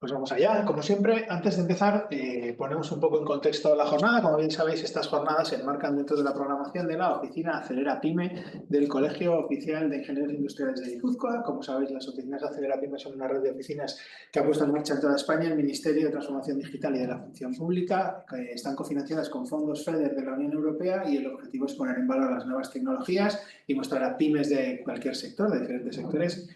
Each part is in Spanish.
Pues vamos allá. Como siempre, antes de empezar, ponemos un poco en contexto la jornada. Como bien sabéis, estas jornadas se enmarcan dentro de la programación de la oficina Acelera Pyme del Colegio Oficial de Ingenieros Industriales de Guipúzcoa. Como sabéis, las oficinas Acelera Pyme son una red de oficinas que ha puesto en marcha en toda España el Ministerio de Transformación Digital y de la Función Pública, que están cofinanciadas con fondos FEDER de la Unión Europea, y el objetivo es poner en valor las nuevas tecnologías y mostrar a pymes de cualquier sector, de diferentes sectores,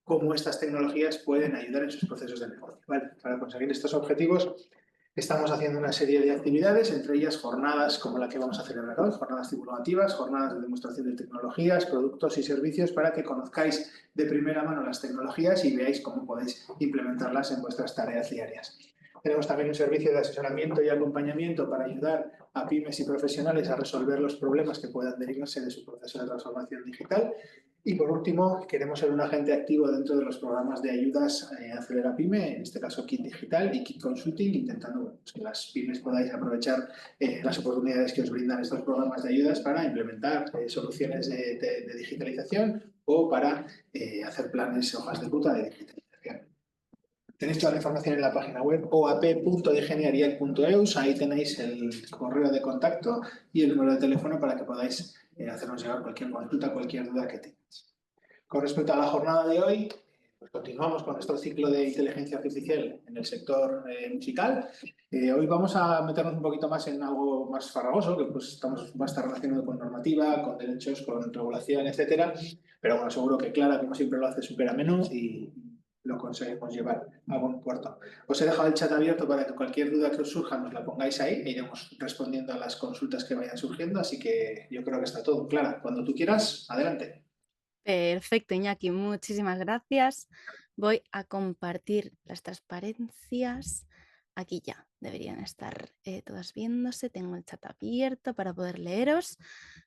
cómo estas tecnologías pueden ayudar en sus procesos de negocio. ¿Vale? Para conseguir estos objetivos estamos haciendo una serie de actividades, entre ellas jornadas como la que vamos a celebrar hoy, jornadas divulgativas, jornadas de demostración de tecnologías, productos y servicios para que conozcáis de primera mano las tecnologías y veáis cómo podéis implementarlas en vuestras tareas diarias. Tenemos también un servicio de asesoramiento y acompañamiento para ayudar a pymes y profesionales a resolver los problemas que puedan derivarse de su proceso de transformación digital. Y por último, queremos ser un agente activo dentro de los programas de ayudas Acelera Pyme, en este caso Kit Digital y Kit Consulting, intentando que las pymes podáis aprovechar las oportunidades que os brindan estos programas de ayudas para implementar soluciones de digitalización o para hacer planes, hojas de ruta de digitalización. Tenéis toda la información en la página web oap.ingenierial.eus. Ahí tenéis el correo de contacto y el número de teléfono para que podáis hacernos llegar cualquier consulta, cualquier duda que tengáis. Con respecto a la jornada de hoy, pues continuamos con nuestro ciclo de inteligencia artificial en el sector musical. Hoy vamos a meternos un poquito más en algo más farragoso, que pues va a estar relacionado con normativa, con derechos, con regulación, etcétera. Pero bueno, seguro que Clara, como siempre lo hace, súper ameno y lo conseguimos llevar a buen puerto. Os he dejado el chat abierto para que cualquier duda que os surja nos la pongáis ahí e iremos respondiendo a las consultas que vayan surgiendo. Así que yo creo que está todo. Clara, cuando tú quieras, adelante. Perfecto, Iñaki, muchísimas gracias. Voy a compartir las transparencias. Aquí ya deberían estar todas viéndose. Tengo el chat abierto para poder leeros.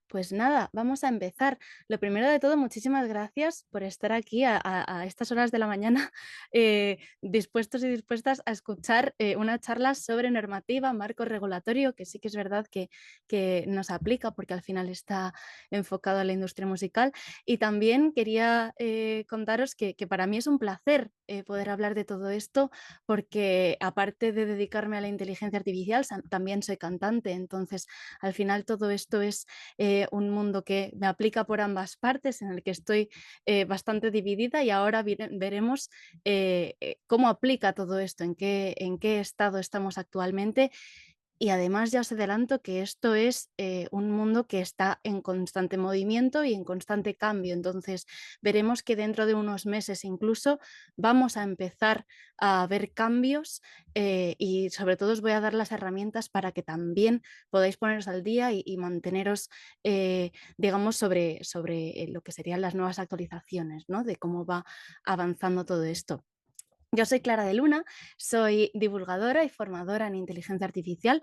Pues nada, vamos a empezar. Lo primero de todo, muchísimas gracias por estar aquí a estas horas de la mañana dispuestos y dispuestas a escuchar una charla sobre normativa, marco regulatorio, que sí que es verdad que nos aplica porque al final está enfocado a la industria musical. Y también quería contaros que para mí es un placer poder hablar de todo esto porque aparte de dedicarme a la inteligencia artificial, también soy cantante. Entonces, al final todo esto es un mundo que me aplica por ambas partes, en el que estoy bastante dividida y ahora veremos cómo aplica todo esto, en qué estado estamos actualmente. Y además ya os adelanto que esto es un mundo que está en constante movimiento y en constante cambio. Entonces veremos que dentro de unos meses incluso vamos a empezar a ver cambios y sobre todo os voy a dar las herramientas para que también podáis poneros al día y manteneros, digamos, sobre lo que serían las nuevas actualizaciones, ¿no? De cómo va avanzando todo esto. Yo soy Clara de Luna, soy divulgadora y formadora en inteligencia artificial.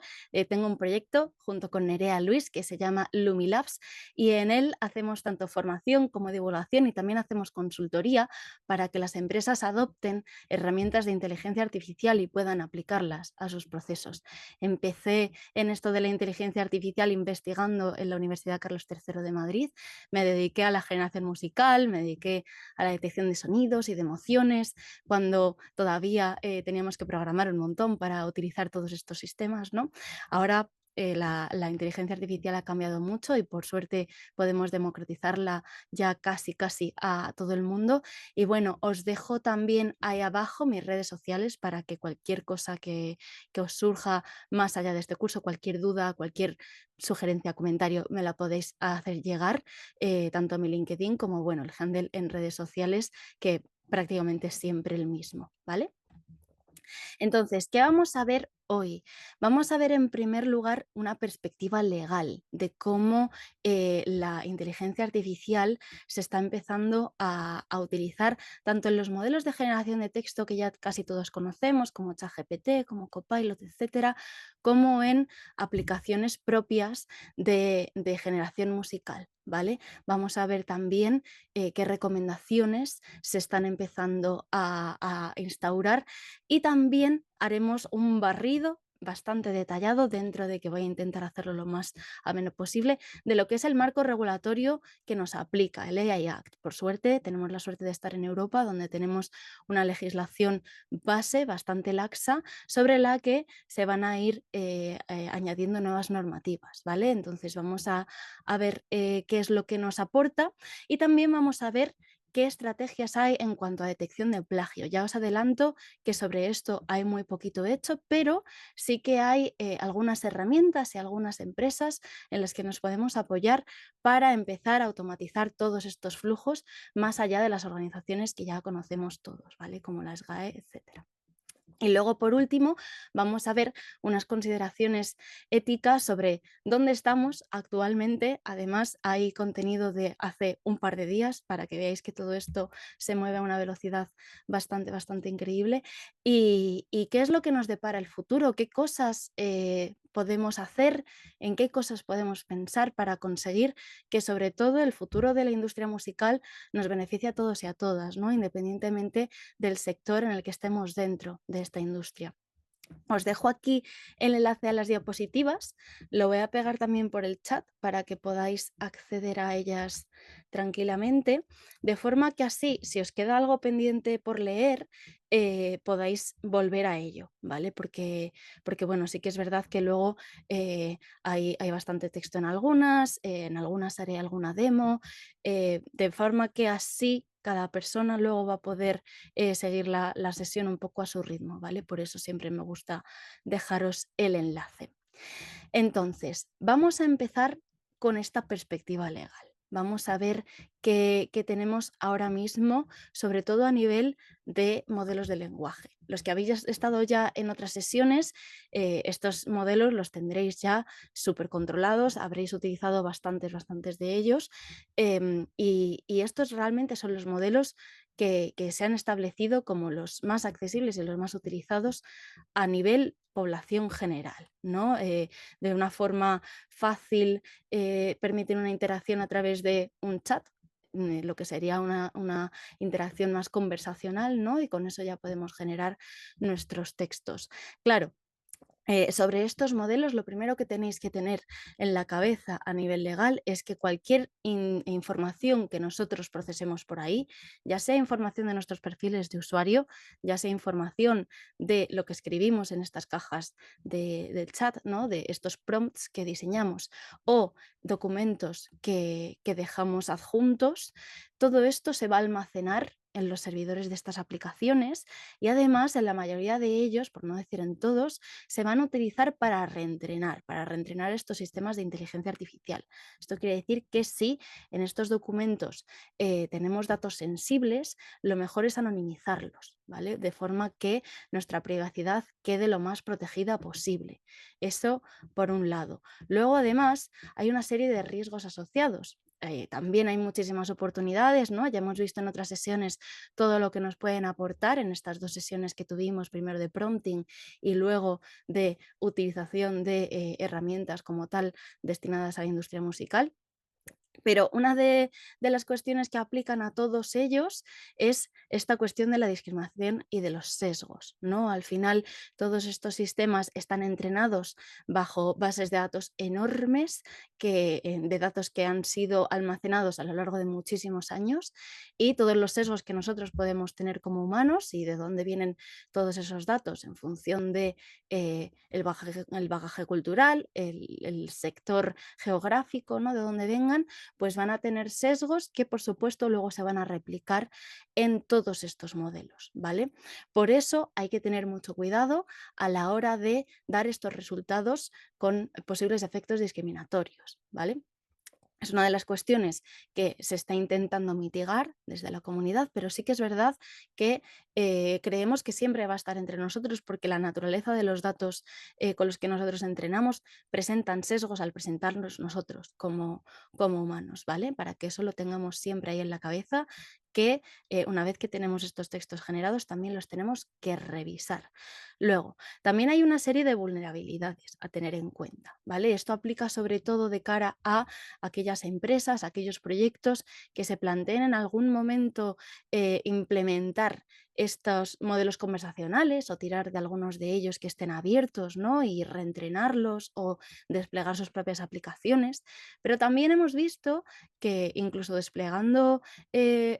Tengo un proyecto junto con Nerea Luis que se llama Lumilabs y en él hacemos tanto formación como divulgación y también hacemos consultoría para que las empresas adopten herramientas de inteligencia artificial y puedan aplicarlas a sus procesos. Empecé en esto de la inteligencia artificial investigando en la Universidad Carlos III de Madrid. Me dediqué a la generación musical, me dediqué a la detección de sonidos y de emociones cuando todavía teníamos que programar un montón para utilizar todos estos sistemas, ¿no? Ahora la inteligencia artificial ha cambiado mucho y por suerte podemos democratizarla ya casi a todo el mundo. Y bueno, os dejo también ahí abajo mis redes sociales para que cualquier cosa que os surja más allá de este curso, cualquier duda, cualquier sugerencia, comentario, me la podéis hacer llegar, tanto a mi LinkedIn como bueno, el handle en redes sociales, que prácticamente siempre el mismo, ¿vale? Entonces, ¿qué vamos a ver hoy? Vamos a ver en primer lugar una perspectiva legal de cómo la inteligencia artificial se está empezando a utilizar tanto en los modelos de generación de texto que ya casi todos conocemos, como ChatGPT, como Copilot, etcétera, como en aplicaciones propias de generación musical. ¿Vale? Vamos a ver también qué recomendaciones se están empezando a instaurar y también haremos un barrido bastante detallado, dentro de que voy a intentar hacerlo lo más ameno posible, de lo que es el marco regulatorio que nos aplica, el AI Act. Por suerte, tenemos la suerte de estar en Europa, donde tenemos una legislación base bastante laxa sobre la que se van a ir añadiendo nuevas normativas, ¿vale? Entonces vamos a ver qué es lo que nos aporta y también vamos a ver qué estrategias hay en cuanto a detección de plagio. Ya os adelanto que sobre esto hay muy poquito hecho, pero sí que hay algunas herramientas y algunas empresas en las que nos podemos apoyar para empezar a automatizar todos estos flujos más allá de las organizaciones que ya conocemos todos, ¿vale? Como las GAE, etcétera. Y luego, por último, vamos a ver unas consideraciones éticas sobre dónde estamos actualmente. Además, hay contenido de hace un par de días para que veáis que todo esto se mueve a una velocidad bastante increíble. Y qué es lo que nos depara el futuro, qué cosas podemos hacer, en qué cosas podemos pensar para conseguir que sobre todo el futuro de la industria musical nos beneficie a todos y a todas, ¿no? Independientemente del sector en el que estemos dentro de esta industria. Os dejo aquí el enlace a las diapositivas, lo voy a pegar también por el chat para que podáis acceder a ellas tranquilamente, de forma que así, si os queda algo pendiente por leer, podáis volver a ello, ¿vale? Porque bueno, sí que es verdad que luego hay bastante texto en algunas haré alguna demo, de forma que así cada persona luego va a poder seguir la sesión un poco a su ritmo, ¿vale? Por eso siempre me gusta dejaros el enlace. Entonces, vamos a empezar con esta perspectiva legal. Vamos a ver qué tenemos ahora mismo, sobre todo a nivel de modelos de lenguaje. Los que habéis estado ya en otras sesiones, estos modelos los tendréis ya súper controlados, habréis utilizado bastantes de ellos y estos realmente son los modelos que se han establecido como los más accesibles y los más utilizados a nivel población general, ¿no? De una forma fácil, permiten una interacción a través de un chat, lo que sería una interacción más conversacional, ¿no? Y con eso ya podemos generar nuestros textos. Claro, sobre estos modelos, lo primero que tenéis que tener en la cabeza a nivel legal es que cualquier información que nosotros procesemos por ahí, ya sea información de nuestros perfiles de usuario, ya sea información de lo que escribimos en estas cajas del chat, ¿no? De estos prompts que diseñamos o documentos que dejamos adjuntos, todo esto se va a almacenar en los servidores de estas aplicaciones y además en la mayoría de ellos, por no decir en todos, se van a utilizar para reentrenar estos sistemas de inteligencia artificial. Esto quiere decir que si en estos documentos tenemos datos sensibles, lo mejor es anonimizarlos, ¿vale? De forma que nuestra privacidad quede lo más protegida posible. Eso por un lado. Luego, además, hay una serie de riesgos asociados. También hay muchísimas oportunidades, ¿no? Ya hemos visto en otras sesiones todo lo que nos pueden aportar en estas dos sesiones que tuvimos, primero de prompting y luego de utilización de herramientas como tal destinadas a la industria musical. Pero una de las cuestiones que aplican a todos ellos es esta cuestión de la discriminación y de los sesgos, ¿no? Al final, todos estos sistemas están entrenados bajo bases de datos enormes de datos que han sido almacenados a lo largo de muchísimos años y todos los sesgos que nosotros podemos tener como humanos y de dónde vienen todos esos datos en función de el bagaje cultural, el sector geográfico, ¿no? De dónde vengan, pues van a tener sesgos que por supuesto luego se van a replicar en todos estos modelos, ¿vale? Por eso hay que tener mucho cuidado a la hora de dar estos resultados con posibles efectos discriminatorios, ¿vale? Es una de las cuestiones que se está intentando mitigar desde la comunidad, pero sí que es verdad que creemos que siempre va a estar entre nosotros porque la naturaleza de los datos con los que nosotros entrenamos presentan sesgos al presentarnos nosotros como humanos, ¿vale? Para que eso lo tengamos siempre ahí en la cabeza, que una vez que tenemos estos textos generados también los tenemos que revisar. Luego, también hay una serie de vulnerabilidades a tener en cuenta, ¿vale? Esto aplica sobre todo de cara a aquellas empresas, aquellos proyectos que se planteen en algún momento implementar estos modelos conversacionales o tirar de algunos de ellos que estén abiertos, ¿no? Y reentrenarlos o desplegar sus propias aplicaciones. Pero también hemos visto que incluso desplegando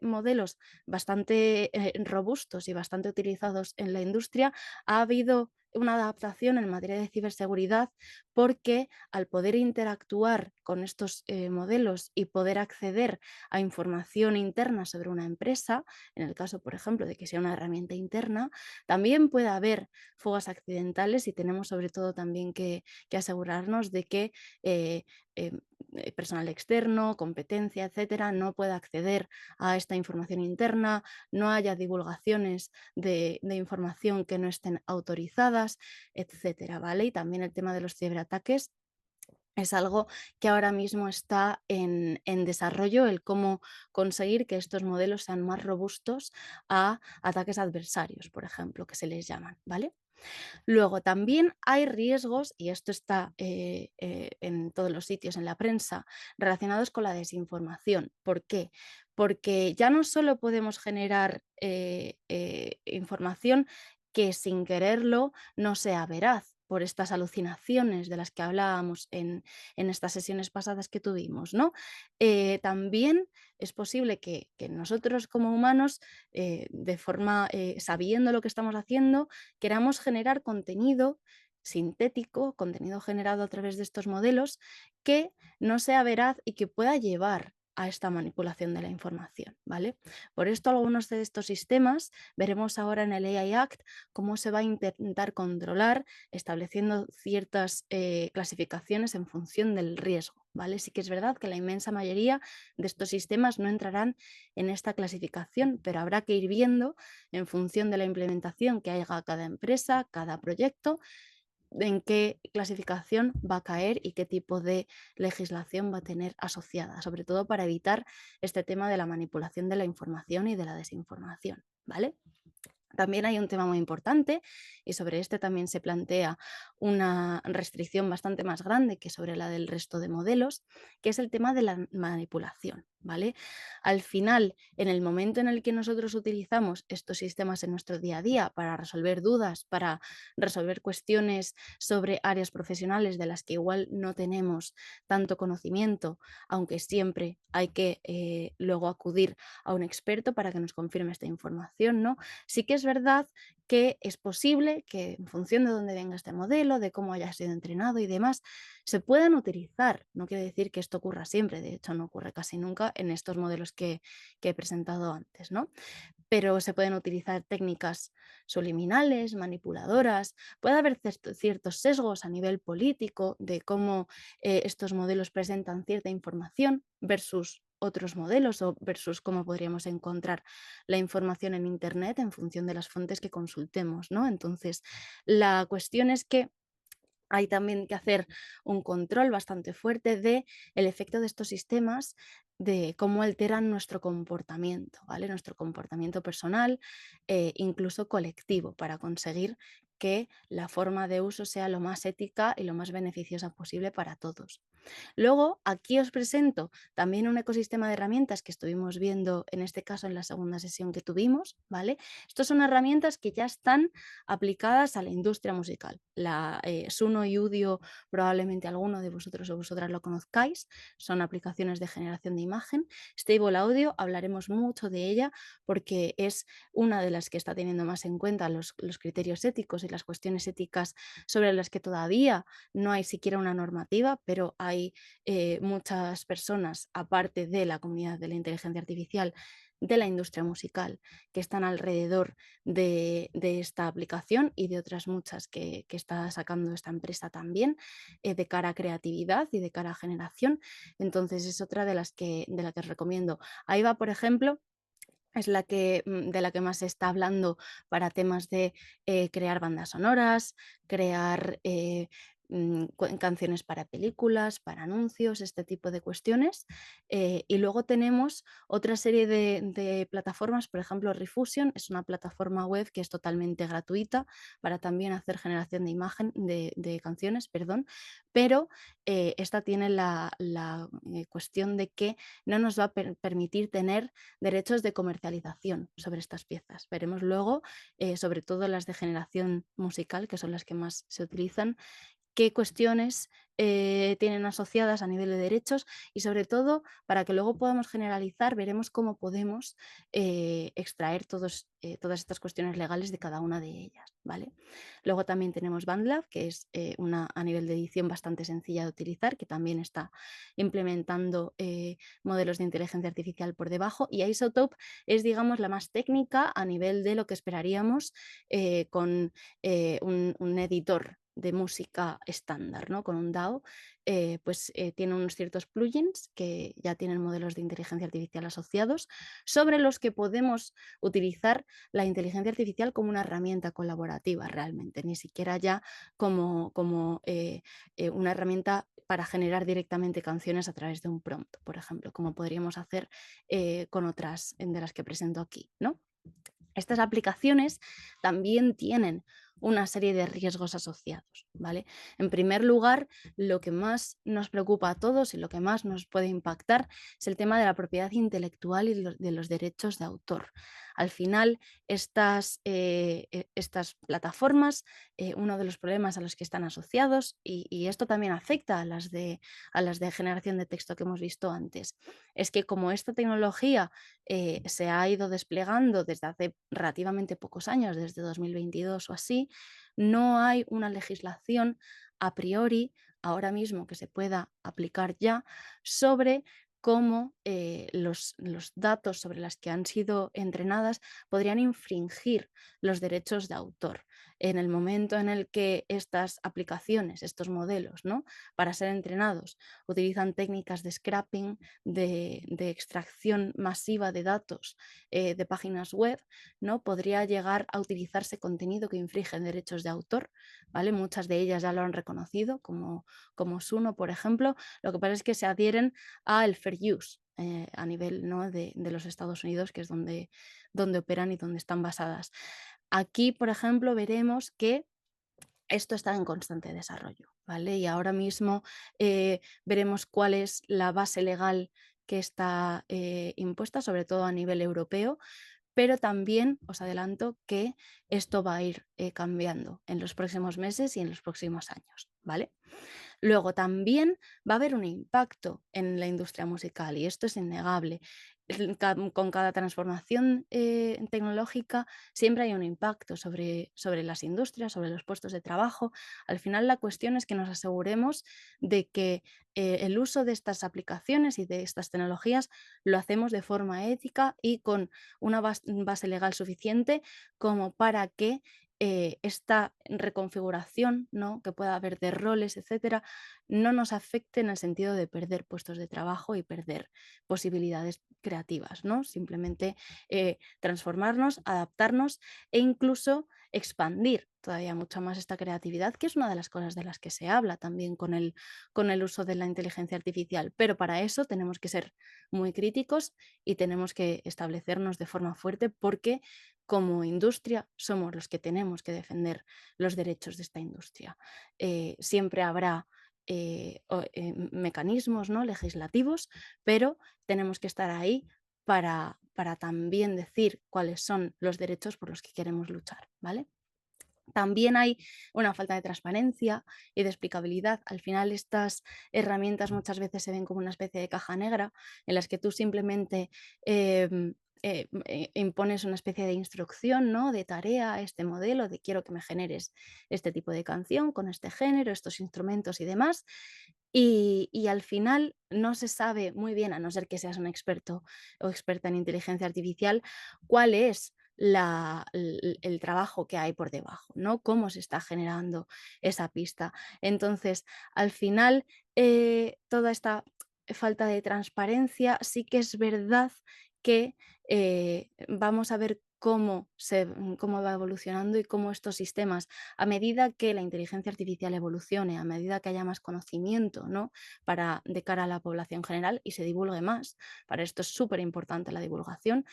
modelos bastante robustos y bastante utilizados en la industria, ha habido una adaptación en materia de ciberseguridad porque al poder interactuar con estos modelos y poder acceder a información interna sobre una empresa, en el caso, por ejemplo, de que sea una herramienta interna, también puede haber fugas accidentales y tenemos sobre todo también que asegurarnos de que eh, eh, personal externo, competencia, etcétera, no pueda acceder a esta información interna, no haya divulgaciones de información que no estén autorizadas, etcétera, ¿vale? Y también el tema de los ciberataques es algo que ahora mismo está en desarrollo, el cómo conseguir que estos modelos sean más robustos a ataques adversarios, por ejemplo, que se les llaman, ¿vale? Luego también hay riesgos, y esto está en todos los sitios, en la prensa, relacionados con la desinformación. ¿Por qué? Porque ya no solo podemos generar información que sin quererlo no sea veraz por estas alucinaciones de las que hablábamos en estas sesiones pasadas que tuvimos, ¿no? También es posible que nosotros como humanos, de forma, sabiendo lo que estamos haciendo, queramos generar contenido sintético, contenido generado a través de estos modelos, que no sea veraz y que pueda llevar a esta manipulación de la información, ¿vale? Por esto, algunos de estos sistemas veremos ahora en el AI Act cómo se va a intentar controlar estableciendo ciertas clasificaciones en función del riesgo, ¿vale? Sí que es verdad que la inmensa mayoría de estos sistemas no entrarán en esta clasificación, pero habrá que ir viendo en función de la implementación que haga cada empresa, cada proyecto, en qué clasificación va a caer y qué tipo de legislación va a tener asociada, sobre todo para evitar este tema de la manipulación de la información y de la desinformación, ¿vale? También hay un tema muy importante y sobre este también se plantea una restricción bastante más grande que sobre la del resto de modelos, que es el tema de la manipulación, ¿vale? Al final, en el momento en el que nosotros utilizamos estos sistemas en nuestro día a día para resolver dudas, para resolver cuestiones sobre áreas profesionales de las que igual no tenemos tanto conocimiento, aunque siempre hay que luego acudir a un experto para que nos confirme esta información, ¿no? Sí que es verdad que es posible que en función de dónde venga este modelo, de cómo haya sido entrenado y demás, se puedan utilizar. No quiere decir que esto ocurra siempre, de hecho no ocurre casi nunca en estos modelos que he presentado antes, ¿no? Pero se pueden utilizar técnicas subliminales, manipuladoras, puede haber ciertos sesgos a nivel político de cómo estos modelos presentan cierta información versus otros modelos o versus cómo podríamos encontrar la información en Internet en función de las fuentes que consultemos, ¿no? Entonces, la cuestión es que hay también que hacer un control bastante fuerte de el efecto de estos sistemas, de cómo alteran nuestro comportamiento, ¿vale? Nuestro comportamiento personal, incluso colectivo, para conseguir que la forma de uso sea lo más ética y lo más beneficiosa posible para todos. Luego, aquí os presento también un ecosistema de herramientas que estuvimos viendo, en este caso en la segunda sesión que tuvimos, ¿vale? Estas son herramientas que ya están aplicadas a la industria musical. La Suno y Udio, probablemente alguno de vosotros o vosotras lo conozcáis, son aplicaciones de generación de imagen. Stable Audio, hablaremos mucho de ella porque es una de las que está teniendo más en cuenta los criterios éticos y las cuestiones éticas sobre las que todavía no hay siquiera una normativa, pero hay muchas personas, aparte de la comunidad de la inteligencia artificial, de la industria musical, que están alrededor de esta aplicación y de otras muchas que está sacando esta empresa también, de cara a creatividad y de cara a generación. Entonces es otra de la que os recomiendo. Ahí va, por ejemplo, es la que, de la que más se está hablando para temas de crear bandas sonoras, crear canciones para películas, para anuncios, este tipo de cuestiones. Y luego tenemos otra serie de plataformas, por ejemplo, Refusion es una plataforma web que es totalmente gratuita para también hacer generación de imagen, de canciones, perdón, pero esta tiene la cuestión de que no nos va a permitir tener derechos de comercialización sobre estas piezas. Veremos luego, sobre todo las de generación musical, que son las que más se utilizan, qué cuestiones tienen asociadas a nivel de derechos y sobre todo para que luego podamos generalizar, veremos cómo podemos extraer todas estas cuestiones legales de cada una de ellas, ¿vale? Luego también tenemos BandLab, que es una a nivel de edición bastante sencilla de utilizar, que también está implementando modelos de inteligencia artificial por debajo, y Isotope es, digamos, la más técnica a nivel de lo que esperaríamos con un editor de música estándar, ¿no? Con un DAW, tiene unos ciertos plugins que ya tienen modelos de inteligencia artificial asociados, sobre los que podemos utilizar la inteligencia artificial como una herramienta colaborativa realmente, ni siquiera ya como una herramienta para generar directamente canciones a través de un prompt, por ejemplo, como podríamos hacer con otras de las que presento aquí, ¿no? Estas aplicaciones también tienen una serie de riesgos asociados, ¿vale? En primer lugar, lo que más nos preocupa a todos y lo que más nos puede impactar es el tema de la propiedad intelectual y de los derechos de autor. Al final, estas plataformas, uno de los problemas a los que están asociados, y esto también afecta a las de generación de texto que hemos visto antes, es que como esta tecnología se ha ido desplegando desde hace relativamente pocos años, desde 2022 o así, no hay una legislación a priori ahora mismo que se pueda aplicar ya sobre cómo los datos sobre los que han sido entrenadas podrían infringir los derechos de autor. En el momento en el que estas aplicaciones, estos modelos, ¿no? Para ser entrenados, utilizan técnicas de scrapping, de extracción masiva de datos de páginas web, ¿no? Podría llegar a utilizarse contenido que infringe derechos de autor, ¿vale? Muchas de ellas ya lo han reconocido, como Suno, por ejemplo. Lo que pasa es que se adhieren al fair use a nivel, ¿no? de los Estados Unidos, que es donde operan y donde están basadas. Aquí, por ejemplo, veremos que esto está en constante desarrollo, ¿vale? Y ahora mismo veremos cuál es la base legal que está impuesta, sobre todo a nivel europeo, pero también os adelanto que esto va a ir cambiando en los próximos meses y en los próximos años, ¿vale? Luego también va a haber un impacto en la industria musical y esto es innegable. Con cada transformación tecnológica siempre hay un impacto sobre las industrias, sobre los puestos de trabajo. Al final la cuestión es que nos aseguremos de que el uso de estas aplicaciones y de estas tecnologías lo hacemos de forma ética y con una base legal suficiente como para que esta reconfiguración, ¿no? Que pueda haber de roles, etcétera, no nos afecte en el sentido de perder puestos de trabajo y perder posibilidades creativas, ¿no? Simplemente transformarnos, adaptarnos e incluso expandir todavía mucho más esta creatividad, que es una de las cosas de las que se habla también con el uso de la inteligencia artificial. Pero para eso tenemos que ser muy críticos y tenemos que establecernos de forma fuerte porque como industria somos los que tenemos que defender los derechos de esta industria. Siempre habrá mecanismos, ¿no? legislativos, pero tenemos que estar ahí para también decir cuáles son los derechos por los que queremos luchar, ¿vale? También hay una falta de transparencia y de explicabilidad. Al final estas herramientas muchas veces se ven como una especie de caja negra en las que tú simplemente impones una especie de instrucción, ¿no? de tarea a este modelo, de quiero que me generes este tipo de canción con este género, estos instrumentos y demás. Y al final no se sabe muy bien, a no ser que seas un experto o experta en inteligencia artificial, cuál es el trabajo que hay por debajo, ¿no? Cómo se está generando esa pista. Entonces, al final, toda esta falta de transparencia sí que es verdad que vamos a ver cómo va evolucionando y cómo estos sistemas, a medida que la inteligencia artificial evolucione, a medida que haya más conocimiento, ¿no? De cara a la población general y se divulgue más, para esto es súper importante la divulgación,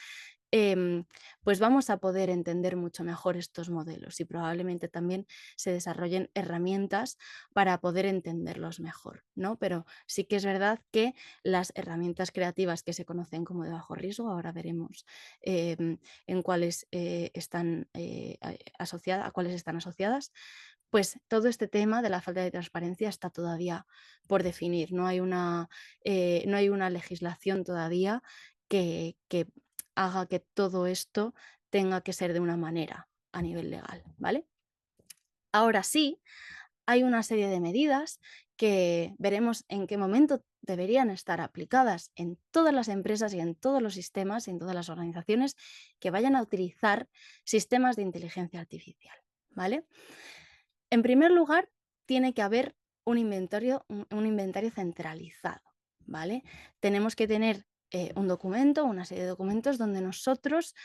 em, pues vamos a poder entender mucho mejor estos modelos y probablemente también se desarrollen herramientas para poder entenderlos mejor, ¿no? Pero sí que es verdad que las herramientas creativas que se conocen como de bajo riesgo, ahora veremos en cuáles están asociadas, a cuáles están asociadas, pues todo este tema de la falta de transparencia está todavía por definir. No hay una legislación todavía que haga que todo esto tenga que ser de una manera a nivel legal, ¿vale? Ahora sí, hay una serie de medidas que veremos en qué momento deberían estar aplicadas en todas las empresas y en todos los sistemas y en todas las organizaciones que vayan a utilizar sistemas de inteligencia artificial, ¿vale? En primer lugar, tiene que haber un inventario centralizado, ¿vale? Tenemos que tener un documento, una serie de documentos donde nosotros,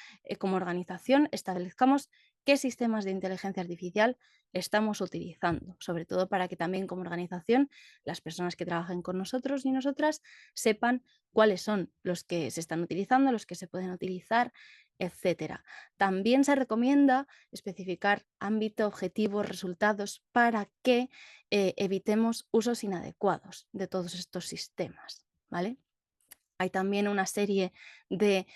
como organización, establezcamos qué sistemas de inteligencia artificial estamos utilizando, sobre todo para que también como organización las personas que trabajen con nosotros y nosotras sepan cuáles son los que se están utilizando, los que se pueden utilizar, etcétera. También se recomienda especificar ámbito, objetivos, resultados para que evitemos usos inadecuados de todos estos sistemas, ¿vale? Hay también una serie de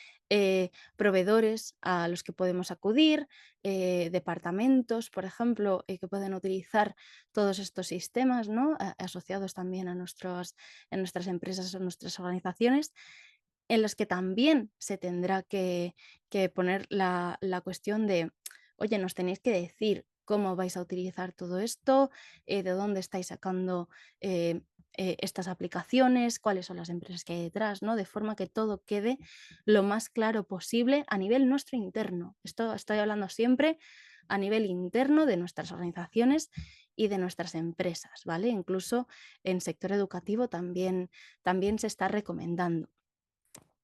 proveedores a los que podemos acudir, departamentos, por ejemplo, que pueden utilizar todos estos sistemas, ¿no? Asociados también a en nuestras empresas o nuestras organizaciones, en los que también se tendrá que poner la cuestión de, oye, nos tenéis que decir cómo vais a utilizar todo esto, de dónde estáis sacando estas aplicaciones, cuáles son las empresas que hay detrás, ¿no? De forma que todo quede lo más claro posible a nivel nuestro interno. Esto estoy hablando siempre a nivel interno de nuestras organizaciones y de nuestras empresas, ¿vale? Incluso en sector educativo también se está recomendando.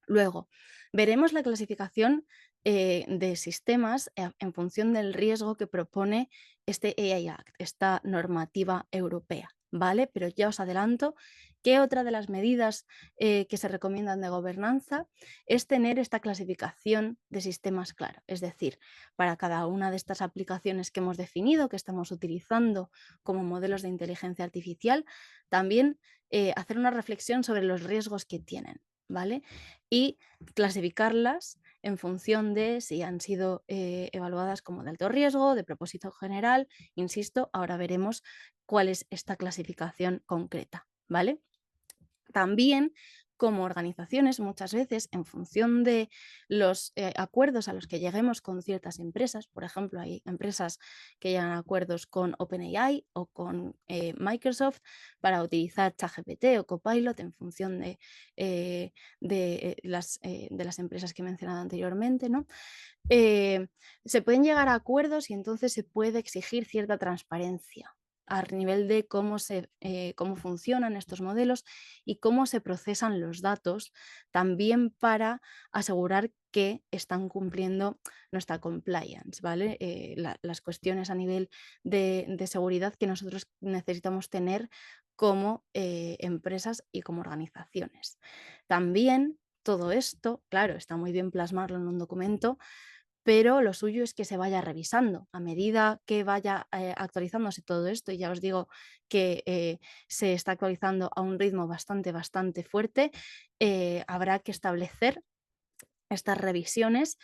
Luego, veremos la clasificación de sistemas en función del riesgo que propone este AI Act, esta normativa europea, ¿vale? Pero ya os adelanto que otra de las medidas que se recomiendan de gobernanza es tener esta clasificación de sistemas claro. Es decir, para cada una de estas aplicaciones que hemos definido, que estamos utilizando como modelos de inteligencia artificial, también hacer una reflexión sobre los riesgos que tienen, ¿vale? Y clasificarlas en función de si han sido evaluadas como de alto riesgo, de propósito general. Insisto, ahora veremos cuál es esta clasificación concreta, ¿vale? También como organizaciones, muchas veces, en función de los acuerdos a los que lleguemos con ciertas empresas, por ejemplo, hay empresas que llegan a acuerdos con OpenAI o con Microsoft para utilizar ChatGPT o Copilot en función de las empresas que he mencionado anteriormente, ¿no? Se pueden llegar a acuerdos y entonces se puede exigir cierta transparencia a nivel de cómo funcionan estos modelos y cómo se procesan los datos, también para asegurar que están cumpliendo nuestra compliance, ¿vale? Las cuestiones a nivel de seguridad que nosotros necesitamos tener como empresas y como organizaciones. También todo esto, claro, está muy bien plasmarlo en un documento, pero lo suyo es que se vaya revisando a medida que vaya actualizándose todo esto. Y ya os digo que se está actualizando a un ritmo bastante fuerte. Habrá que establecer estas revisiones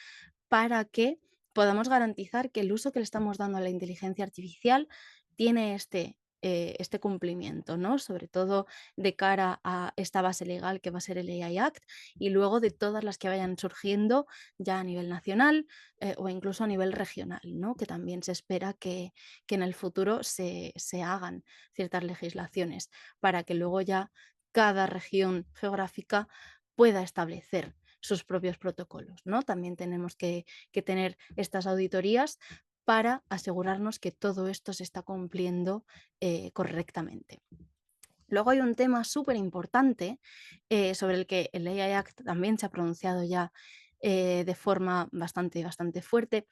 para que podamos garantizar que el uso que le estamos dando a la inteligencia artificial tiene este cumplimiento, ¿no? Sobre todo de cara a esta base legal que va a ser el AI Act y luego de todas las que vayan surgiendo ya a nivel nacional o incluso a nivel regional, ¿no? Que también se espera que en el futuro se hagan ciertas legislaciones para que luego ya cada región geográfica pueda establecer sus propios protocolos, ¿no? También tenemos que tener estas auditorías para asegurarnos que todo esto se está cumpliendo correctamente. Luego hay un tema súper importante sobre el que el AI Act también se ha pronunciado ya de forma bastante fuerte,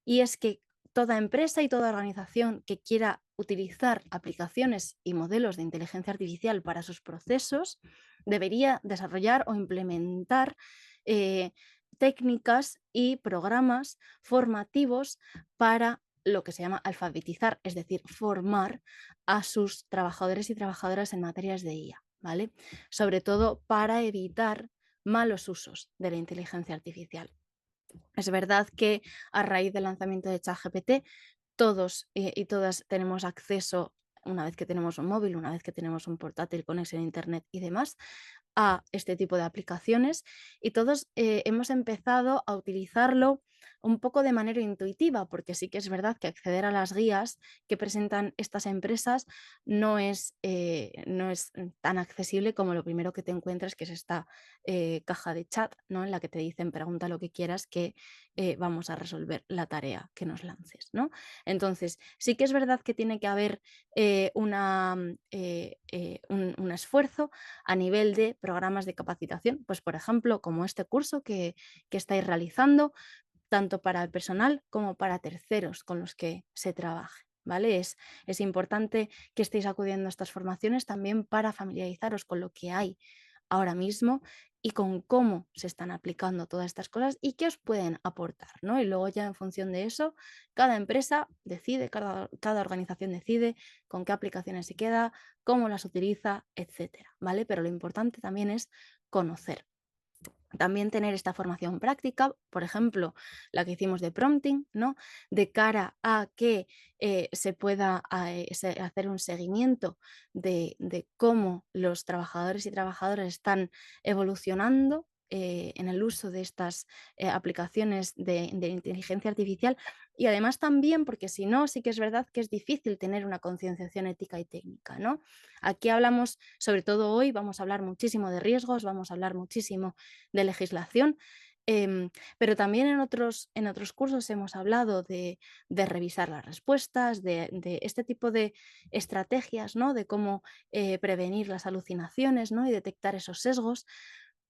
y es que toda empresa y toda organización que quiera utilizar aplicaciones y modelos de inteligencia artificial para sus procesos debería desarrollar o implementar eh, técnicas y programas formativos para lo que se llama alfabetizar, es decir, formar a sus trabajadores y trabajadoras en materias de IA, ¿vale? Sobre todo para evitar malos usos de la inteligencia artificial. Es verdad que a raíz del lanzamiento de ChatGPT, todos y todas tenemos acceso, una vez que tenemos un móvil, una vez que tenemos un portátil, conexión a internet y demás, a este tipo de aplicaciones, y todos hemos empezado a utilizarlo un poco de manera intuitiva, porque sí que es verdad que acceder a las guías que presentan estas empresas no es tan accesible como lo primero que te encuentras, que es esta caja de chat, ¿no? En la que te dicen pregunta lo que quieras, que vamos a resolver la tarea que nos lances, ¿no? Entonces, sí que es verdad que tiene que haber un esfuerzo a nivel de programas de capacitación, pues por ejemplo, como este curso que estáis realizando, tanto para el personal como para terceros con los que se trabaje. ¿Vale? Es importante que estéis acudiendo a estas formaciones también para familiarizaros con lo que hay ahora mismo y con cómo se están aplicando todas estas cosas y qué os pueden aportar, ¿no? Y luego ya en función de eso, cada empresa decide, cada organización decide con qué aplicaciones se queda, cómo las utiliza, etcétera, ¿vale? Pero lo importante también es conocer. También tener esta formación práctica, por ejemplo, la que hicimos de prompting, ¿no? De cara a que se pueda hacer un seguimiento de cómo los trabajadores y trabajadoras están evolucionando en el uso de estas aplicaciones de inteligencia artificial, y además también porque si no, sí que es verdad que es difícil tener una concienciación ética y técnica, ¿no? Aquí hablamos, sobre todo hoy, vamos a hablar muchísimo de riesgos, vamos a hablar muchísimo de legislación, pero también en otros cursos hemos hablado de revisar las respuestas, de este tipo de estrategias, ¿no? De cómo prevenir las alucinaciones, ¿no? Y detectar esos sesgos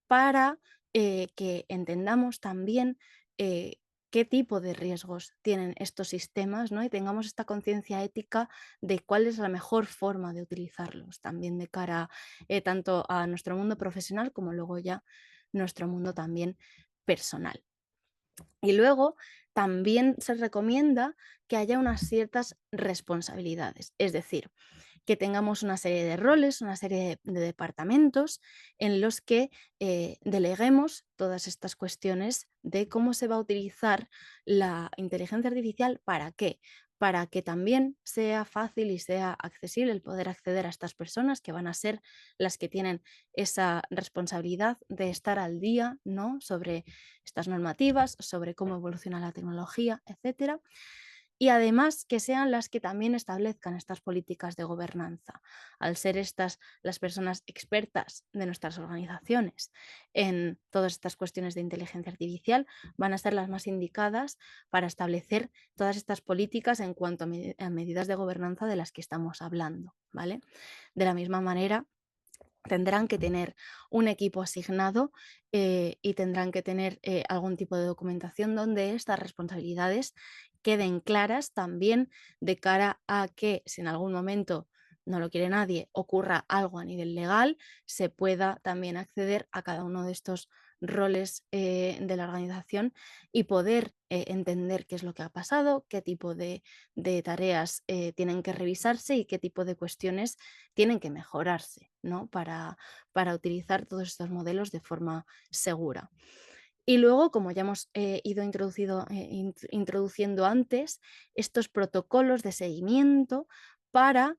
para que entendamos también eh, qué tipo de riesgos tienen estos sistemas, ¿no? Y tengamos esta conciencia ética de cuál es la mejor forma de utilizarlos, también de cara tanto a nuestro mundo profesional como luego ya nuestro mundo también personal. Y luego también se recomienda que haya unas ciertas responsabilidades, es decir, que tengamos una serie de roles, una serie de departamentos en los que deleguemos todas estas cuestiones de cómo se va a utilizar la inteligencia artificial, ¿para qué? Para que también sea fácil y sea accesible el poder acceder a estas personas que van a ser las que tienen esa responsabilidad de estar al día, ¿no? Sobre estas normativas, sobre cómo evoluciona la tecnología, etcétera, y además que sean las que también establezcan estas políticas de gobernanza, al ser estas las personas expertas de nuestras organizaciones en todas estas cuestiones de inteligencia artificial, van a ser las más indicadas para establecer todas estas políticas en cuanto a medidas de gobernanza de las que estamos hablando, ¿vale? De la misma manera, tendrán que tener un equipo asignado y tendrán que tener algún tipo de documentación donde estas responsabilidades queden claras también de cara a que si en algún momento no lo quiere nadie, ocurra algo a nivel legal, se pueda también acceder a cada uno de estos roles de la organización y poder entender qué es lo que ha pasado, qué tipo de tareas tienen que revisarse y qué tipo de cuestiones tienen que mejorarse, ¿no? Para utilizar todos estos modelos de forma segura. Y luego, como ya hemos ido introduciendo antes, estos protocolos de seguimiento para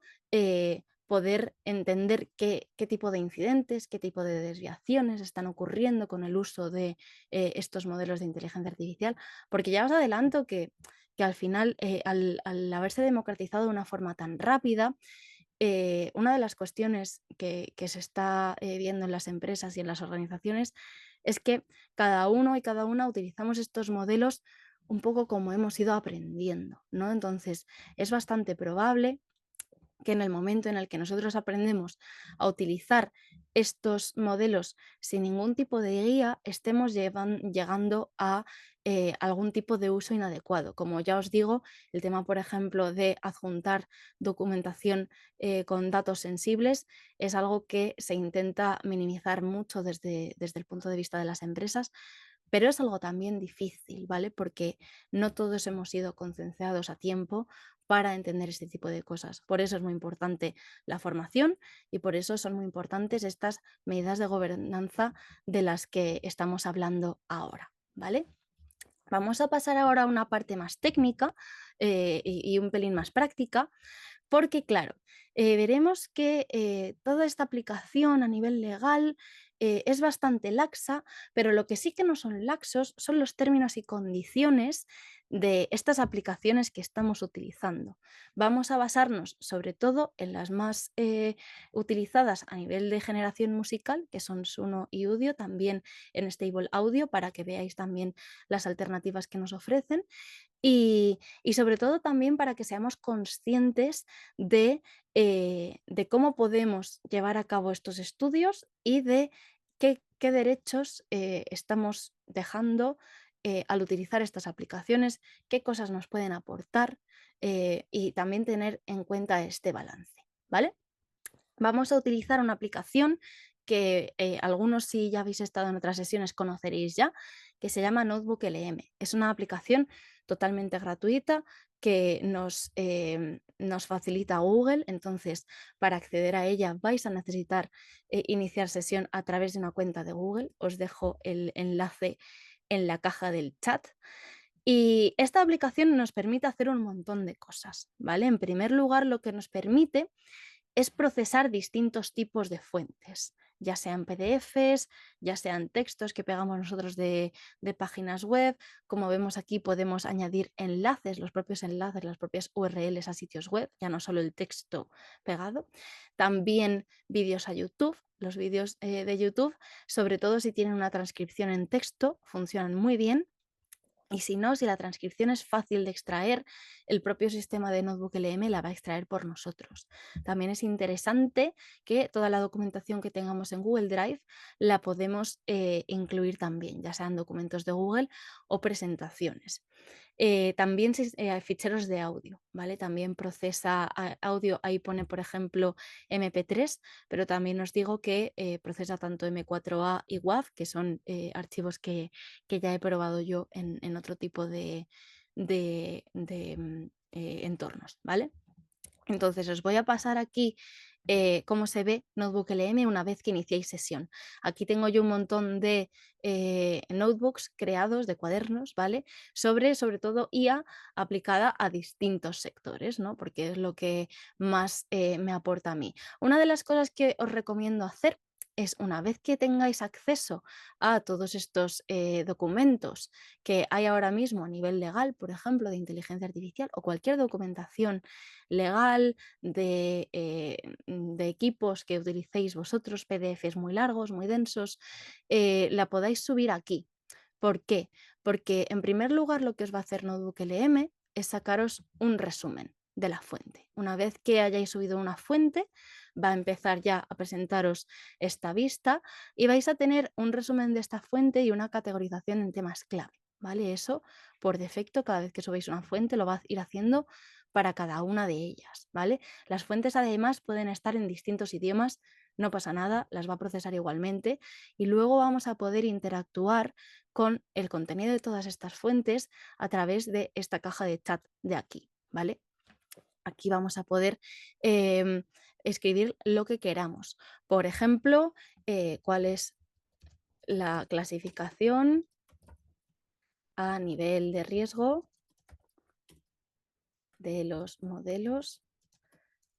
poder entender qué tipo de incidentes, qué tipo de desviaciones están ocurriendo con el uso de estos modelos de inteligencia artificial, porque ya os adelanto que al final, al haberse democratizado de una forma tan rápida, una de las cuestiones que se está viendo en las empresas y en las organizaciones es que cada uno y cada una utilizamos estos modelos un poco como hemos ido aprendiendo, ¿no? Entonces, es bastante probable que en el momento en el que nosotros aprendemos a utilizar estos modelos sin ningún tipo de guía, estemos llegando a algún tipo de uso inadecuado. Como ya os digo, el tema, por ejemplo, de adjuntar documentación con datos sensibles es algo que se intenta minimizar mucho desde el punto de vista de las empresas, pero es algo también difícil, ¿vale? Porque no todos hemos sido concienciados a tiempo para entender este tipo de cosas. Por eso es muy importante la formación y por eso son muy importantes estas medidas de gobernanza de las que estamos hablando ahora, ¿vale? Vamos a pasar ahora a una parte más técnica y un pelín más práctica, porque claro, veremos que toda esta aplicación a nivel legal es bastante laxa, pero lo que sí que no son laxos son los términos y condiciones de estas aplicaciones que estamos utilizando. Vamos a basarnos sobre todo en las más utilizadas a nivel de generación musical, que son Suno y Udio, también en Stable Audio, para que veáis también las alternativas que nos ofrecen. Y sobre todo también para que seamos conscientes de cómo podemos llevar a cabo estos estudios y de qué derechos estamos dejando al utilizar estas aplicaciones, qué cosas nos pueden aportar y también tener en cuenta este balance, ¿vale? Vamos a utilizar una aplicación que algunos, si ya habéis estado en otras sesiones, conoceréis ya, que se llama Notebook LM. Es una aplicación totalmente gratuita que nos facilita Google. Entonces, para acceder a ella vais a necesitar iniciar sesión a través de una cuenta de Google. Os dejo el enlace en la caja del chat. Y esta aplicación nos permite hacer un montón de cosas, ¿vale? En primer lugar, lo que nos permite es procesar distintos tipos de fuentes, ya sean PDFs, ya sean textos que pegamos nosotros de páginas web. Como vemos aquí, podemos añadir enlaces, los propios enlaces, las propias URLs a sitios web, ya no solo el texto pegado. También vídeos a YouTube. Los vídeos de YouTube, sobre todo si tienen una transcripción en texto, funcionan muy bien. Y si no, si la transcripción es fácil de extraer, el propio sistema de Notebook LM la va a extraer por nosotros. También es interesante que toda la documentación que tengamos en Google Drive la podemos incluir también, ya sean documentos de Google o presentaciones. También hay ficheros de audio, ¿vale? También procesa audio, ahí pone, por ejemplo, MP3, pero también os digo que procesa tanto M4A y WAV, que son archivos que ya he probado yo en otro tipo de entornos, ¿vale? Entonces os voy a pasar aquí cómo se ve Notebook LM una vez que iniciéis sesión. Aquí tengo yo un montón de notebooks creados, de cuadernos, ¿vale? Sobre todo IA aplicada a distintos sectores, ¿no? Porque es lo que más me aporta a mí. Una de las cosas que os recomiendo hacer es, una vez que tengáis acceso a todos estos documentos que hay ahora mismo a nivel legal, por ejemplo, de inteligencia artificial o cualquier documentación legal de equipos que utilicéis vosotros, PDFs muy largos, muy densos, la podáis subir aquí. ¿Por qué? Porque en primer lugar lo que os va a hacer Notebook LM es sacaros un resumen de la fuente. Una vez que hayáis subido una fuente, va a empezar ya a presentaros esta vista y vais a tener un resumen de esta fuente y una categorización en temas clave, ¿vale? Eso por defecto, cada vez que subáis una fuente lo va a ir haciendo para cada una de ellas, ¿vale? Las fuentes además pueden estar en distintos idiomas, no pasa nada, las va a procesar igualmente y luego vamos a poder interactuar con el contenido de todas estas fuentes a través de esta caja de chat de aquí, ¿vale? Aquí vamos a poder escribir lo que queramos. Por ejemplo, cuál es la clasificación a nivel de riesgo de los modelos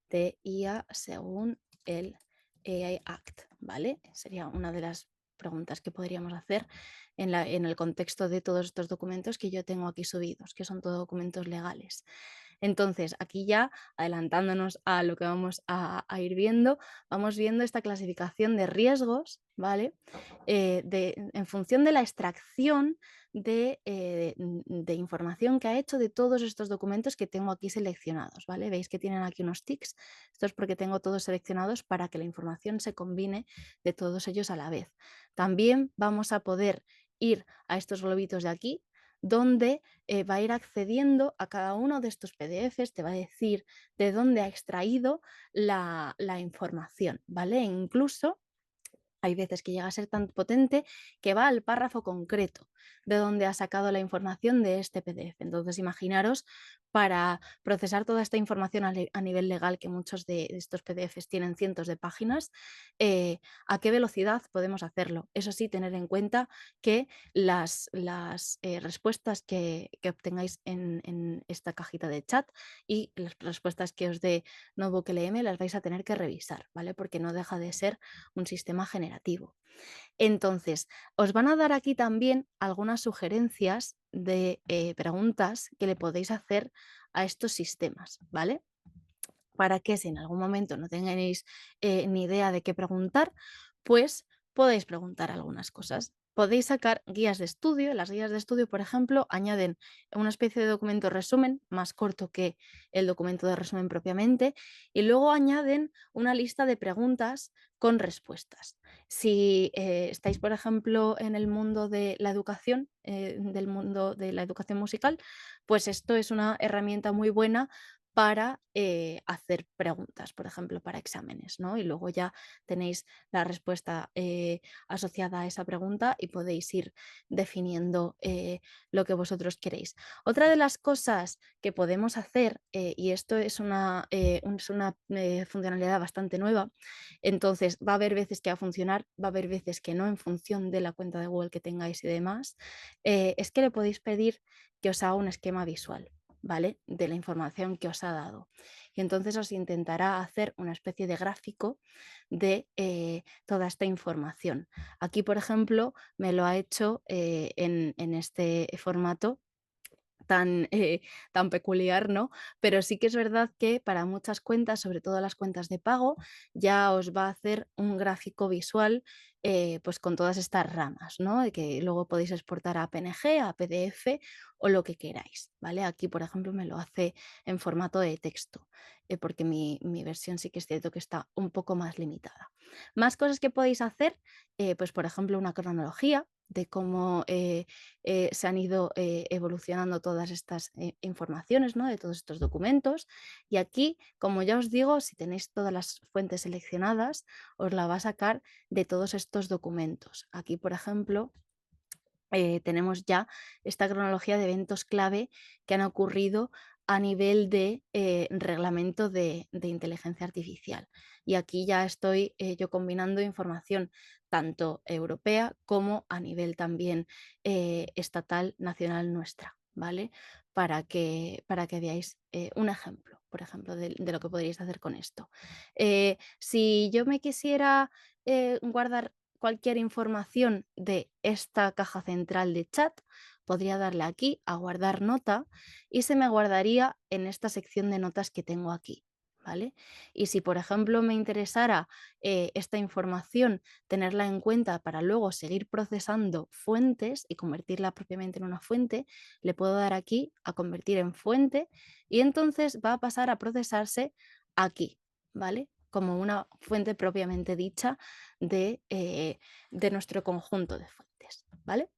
de IA según el AI Act, ¿vale? Sería una de las preguntas que podríamos hacer en el contexto de todos estos documentos que yo tengo aquí subidos, que son todos documentos legales. Entonces, aquí ya, adelantándonos a lo que vamos a ir viendo, vamos viendo esta clasificación de riesgos, ¿vale? En función de la extracción de información que ha hecho de todos estos documentos que tengo aquí seleccionados, ¿vale? Veis que tienen aquí unos tics. Esto es porque tengo todos seleccionados para que la información se combine de todos ellos a la vez. También vamos a poder ir a estos globitos de aquí, donde va a ir accediendo a cada uno de estos PDFs, te va a decir de dónde ha extraído la información, ¿vale? E incluso hay veces que llega a ser tan potente que va al párrafo concreto de donde ha sacado la información de este PDF. Entonces, imaginaros, para procesar toda esta información a nivel legal, que muchos de estos PDFs tienen cientos de páginas, ¿a qué velocidad podemos hacerlo? Eso sí, tener en cuenta que las respuestas que obtengáis en esta cajita de chat y las respuestas que os dé Notebook LM las vais a tener que revisar, ¿vale? Porque no deja de ser un sistema generativo. Entonces, os van a dar aquí también algunas sugerencias de preguntas que le podéis hacer a estos sistemas, ¿vale? Para que si en algún momento no tengáis ni idea de qué preguntar, pues podéis preguntar algunas cosas. Podéis sacar guías de estudio. Las guías de estudio, por ejemplo, añaden una especie de documento resumen más corto que el documento de resumen propiamente y luego añaden una lista de preguntas con respuestas. Si estáis, por ejemplo, en el mundo de la educación, del mundo de la educación musical, pues esto es una herramienta muy buena para hacer preguntas, por ejemplo, para exámenes, ¿no? Y luego ya tenéis la respuesta asociada a esa pregunta y podéis ir definiendo lo que vosotros queréis. Otra de las cosas que podemos hacer, y esto es una funcionalidad bastante nueva, entonces va a haber veces que va a funcionar, va a haber veces que no en función de la cuenta de Google que tengáis y demás, es que le podéis pedir que os haga un esquema visual. ¿Vale? De la información que os ha dado. Y entonces os intentará hacer una especie de gráfico de toda esta información. Aquí, por ejemplo, me lo ha hecho en este formato tan peculiar, ¿no? Pero sí que es verdad que para muchas cuentas, sobre todo las cuentas de pago, ya os va a hacer un gráfico visual pues con todas estas ramas, ¿no? De que luego podéis exportar a PNG, a PDF o lo que queráis, ¿vale? Aquí, por ejemplo, me lo hace en formato de texto, porque mi versión sí que es cierto que está un poco más limitada. Más cosas que podéis hacer, pues por ejemplo, una cronología de cómo se han ido evolucionando todas estas informaciones, ¿no? De todos estos documentos. Y aquí, como ya os digo, si tenéis todas las fuentes seleccionadas, os la va a sacar de todos estos documentos. Aquí, por ejemplo, tenemos ya esta cronología de eventos clave que han ocurrido a nivel de reglamento de inteligencia artificial. Y aquí ya estoy yo combinando información tanto europea como a nivel también estatal, nacional nuestra, ¿vale? Para que veáis un ejemplo, por ejemplo, de lo que podríais hacer con esto. Si yo me quisiera guardar cualquier información de esta caja central de chat, podría darle aquí a guardar nota y se me guardaría en esta sección de notas que tengo aquí. ¿Vale? Y si, por ejemplo, me interesara esta información, tenerla en cuenta para luego seguir procesando fuentes y convertirla propiamente en una fuente, le puedo dar aquí a convertir en fuente y entonces va a pasar a procesarse aquí, ¿vale? Como una fuente propiamente dicha de nuestro conjunto de fuentes, ¿vale?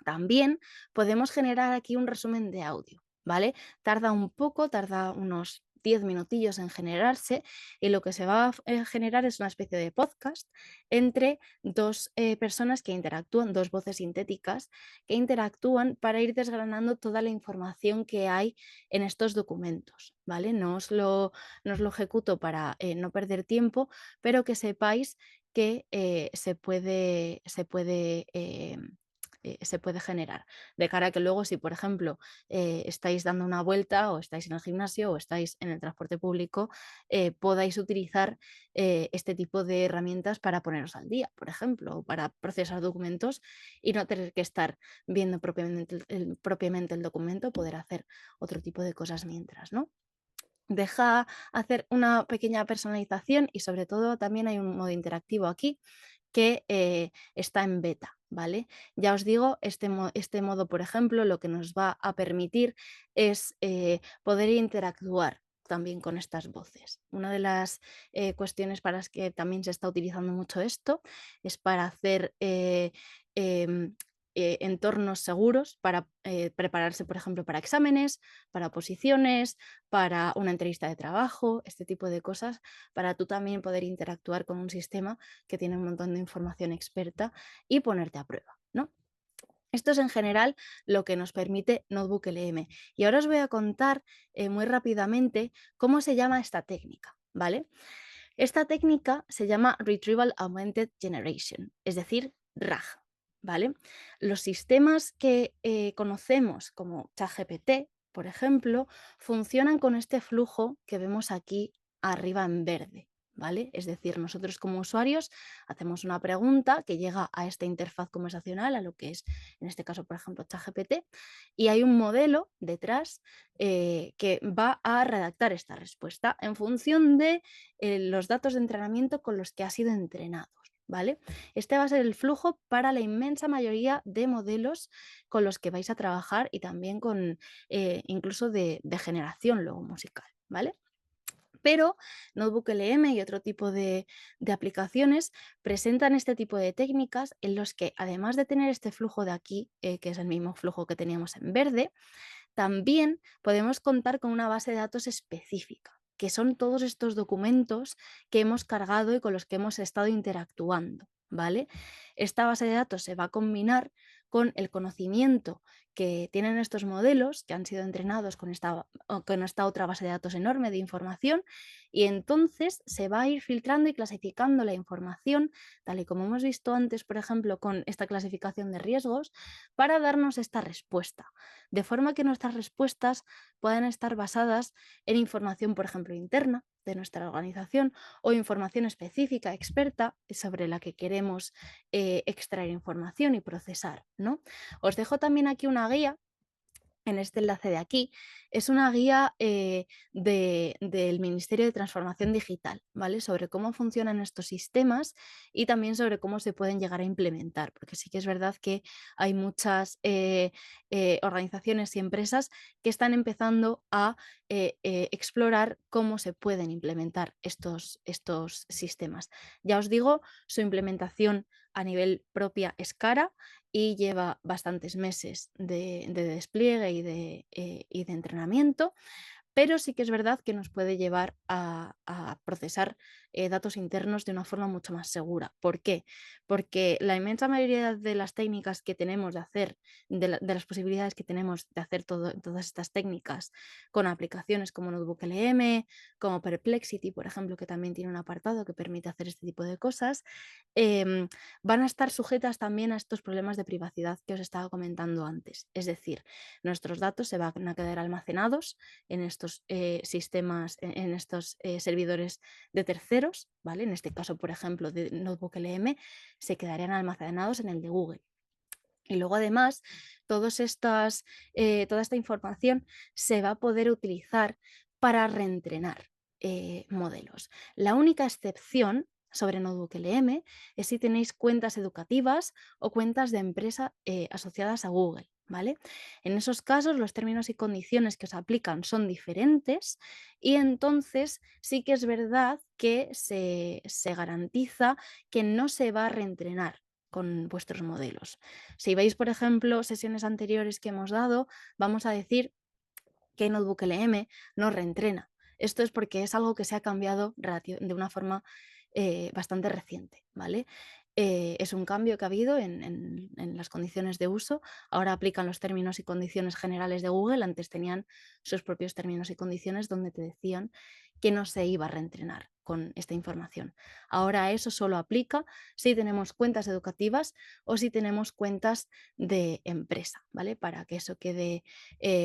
También podemos generar aquí un resumen de audio, ¿vale? Tarda un poco, tarda unos 10 minutillos en generarse y lo que se va a generar es una especie de podcast entre dos personas que interactúan, dos voces sintéticas que interactúan para ir desgranando toda la información que hay en estos documentos, ¿vale? No os lo ejecuto para no perder tiempo, pero que sepáis que se puede se puede generar. De cara a que luego si, por ejemplo, estáis dando una vuelta o estáis en el gimnasio o estáis en el transporte público, podáis utilizar este tipo de herramientas para poneros al día, por ejemplo, o para procesar documentos y no tener que estar viendo propiamente el documento, poder hacer otro tipo de cosas mientras, ¿no? Deja hacer una pequeña personalización y sobre todo también hay un modo interactivo aquí que está en beta, ¿vale? Ya os digo, este modo, por ejemplo, lo que nos va a permitir es poder interactuar también con estas voces. Una de las cuestiones para las que también se está utilizando mucho esto es para hacer em, entornos seguros, para prepararse, por ejemplo, para exámenes, para oposiciones, para una entrevista de trabajo, este tipo de cosas, para tú también poder interactuar con un sistema que tiene un montón de información experta y ponerte a prueba, ¿no? Esto es en general lo que nos permite Notebook LM. Y ahora os voy a contar muy rápidamente cómo se llama esta técnica, ¿vale? Esta técnica se llama Retrieval Augmented Generation, es decir, RAG, ¿vale? Los sistemas que conocemos como ChatGPT, por ejemplo, funcionan con este flujo que vemos aquí arriba en verde, ¿vale? Es decir, nosotros como usuarios hacemos una pregunta que llega a esta interfaz conversacional, a lo que es, en este caso, por ejemplo, ChatGPT, y hay un modelo detrás que va a redactar esta respuesta en función de los datos de entrenamiento con los que ha sido entrenado. ¿Vale? Este va a ser el flujo para la inmensa mayoría de modelos con los que vais a trabajar y también con incluso de generación luego musical, ¿vale? Pero Notebook LM y otro tipo de aplicaciones presentan este tipo de técnicas en los que además de tener este flujo de aquí, que es el mismo flujo que teníamos en verde, también podemos contar con una base de datos específica, que son todos estos documentos que hemos cargado y con los que hemos estado interactuando, ¿vale? Esta base de datos se va a combinar con el conocimiento que tienen estos modelos que han sido entrenados con esta otra base de datos enorme de información y entonces se va a ir filtrando y clasificando la información, tal y como hemos visto antes, por ejemplo, con esta clasificación de riesgos, para darnos esta respuesta de forma que nuestras respuestas puedan estar basadas en información, por ejemplo, interna de nuestra organización o información específica, experta, sobre la que queremos extraer información y procesar, ¿no? Os dejo también aquí una guía en este enlace de aquí, es una guía del Ministerio de Transformación Digital, ¿vale? Sobre cómo funcionan estos sistemas y también sobre cómo se pueden llegar a implementar, porque sí que es verdad que hay muchas organizaciones y empresas que están empezando a explorar cómo se pueden implementar estos sistemas. Ya os digo, su implementación a nivel propia es cara y lleva bastantes meses de despliegue y de entrenamiento, pero sí que es verdad que nos puede llevar a procesar datos internos de una forma mucho más segura. ¿Por qué? Porque la inmensa mayoría de las técnicas que tenemos de hacer, de las posibilidades que tenemos de hacer todas estas técnicas con aplicaciones como Notebook LM, como Perplexity, por ejemplo, que también tiene un apartado que permite hacer este tipo de cosas, van a estar sujetas también a estos problemas de privacidad que os estaba comentando antes. Es decir, nuestros datos se van a quedar almacenados en estos sistemas, en estos servidores de terceros, ¿vale? En este caso, por ejemplo, de Notebook LM, se quedarían almacenados en el de Google. Y luego, además, toda esta información se va a poder utilizar para reentrenar modelos. La única excepción sobre Notebook LM es si tenéis cuentas educativas o cuentas de empresa asociadas a Google. ¿Vale? En esos casos los términos y condiciones que os aplican son diferentes y entonces sí que es verdad que se garantiza que no se va a reentrenar con vuestros modelos. Si veis, por ejemplo, sesiones anteriores que hemos dado, vamos a decir que Notebook LM no reentrena. Esto es porque es algo que se ha cambiado de una forma bastante reciente, ¿vale? Es un cambio que ha habido en las condiciones de uso. Ahora aplican los términos y condiciones generales de Google. Antes tenían sus propios términos y condiciones donde te decían que no se iba a reentrenar con esta información. Ahora eso solo aplica si tenemos cuentas educativas o si tenemos cuentas de empresa, ¿vale? Para que eso quede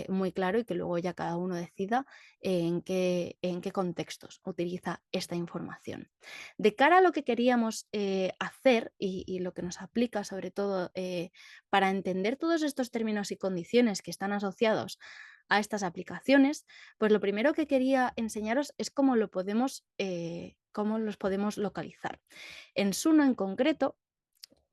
muy claro y que luego ya cada uno decida en qué contextos utiliza esta información. De cara a lo que queríamos hacer y lo que nos aplica sobre todo para entender todos estos términos y condiciones que están asociados a estas aplicaciones, pues lo primero que quería enseñaros es cómo los podemos localizar. En Suno en concreto,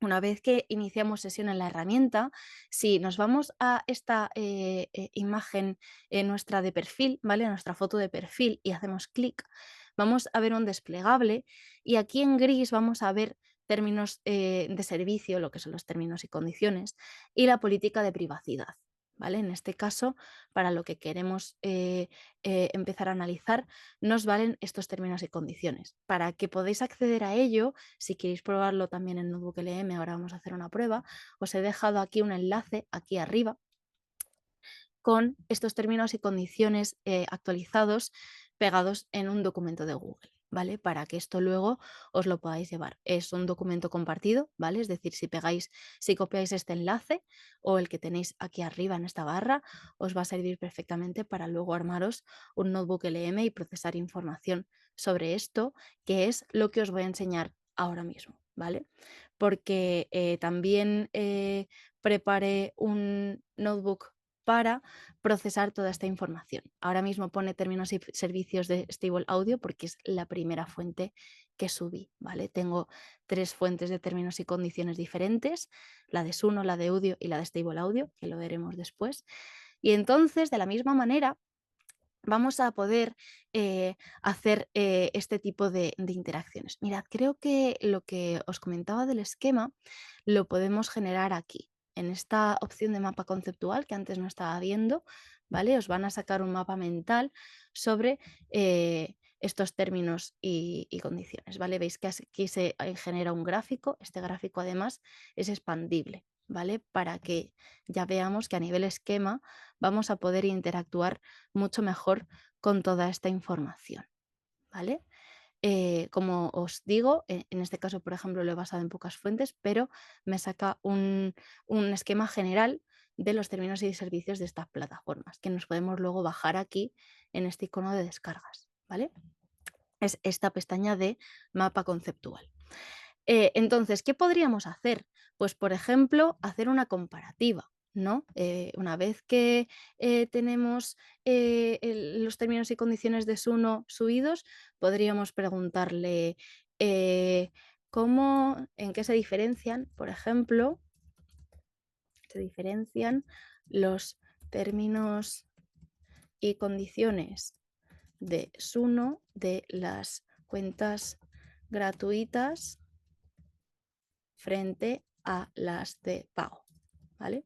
una vez que iniciamos sesión en la herramienta, si nos vamos a esta imagen nuestra de perfil, ¿vale? Nuestra foto de perfil y hacemos clic, vamos a ver un desplegable y aquí en gris vamos a ver términos de servicio, lo que son los términos y condiciones, y la política de privacidad. ¿Vale? En este caso, para lo que queremos empezar a analizar, nos valen estos términos y condiciones. Para que podáis acceder a ello, si queréis probarlo también en Notebook LM, ahora vamos a hacer una prueba, os he dejado aquí un enlace, aquí arriba, con estos términos y condiciones actualizados pegados en un documento de Google, ¿vale? Para que esto luego os lo podáis llevar. Es un documento compartido, ¿vale? Es decir, si copiáis este enlace o el que tenéis aquí arriba en esta barra, os va a servir perfectamente para luego armaros un notebook LM y procesar información sobre esto, que es lo que os voy a enseñar ahora mismo, ¿vale? Porque también preparé un notebook para procesar toda esta información. Ahora mismo pone términos y servicios de Stable Audio porque es la primera fuente que subí, ¿vale? Tengo 3 fuentes de términos y condiciones diferentes, la de Suno, la de Audio y la de Stable Audio, que lo veremos después. Y entonces, de la misma manera, vamos a poder hacer este tipo de interacciones. Mirad, creo que lo que os comentaba del esquema lo podemos generar aquí, en esta opción de mapa conceptual que antes no estaba viendo, ¿vale? Os van a sacar un mapa mental sobre estos términos y condiciones, ¿vale? Veis que aquí se genera un gráfico, este gráfico además es expandible, ¿vale? Para que ya veamos que a nivel esquema vamos a poder interactuar mucho mejor con toda esta información, ¿vale? Como os digo, en este caso, por ejemplo, lo he basado en pocas fuentes, pero me saca un esquema general de los términos y servicios de estas plataformas, que nos podemos luego bajar aquí en este icono de descargas, ¿vale? Es esta pestaña de mapa conceptual. Entonces, ¿qué podríamos hacer? Pues, por ejemplo, hacer una comparativa, ¿no? Una vez que tenemos los términos y condiciones de Suno subidos, podríamos preguntarle en qué se diferencian, por ejemplo, se diferencian los términos y condiciones de Suno de las cuentas gratuitas frente a las de pago, ¿vale?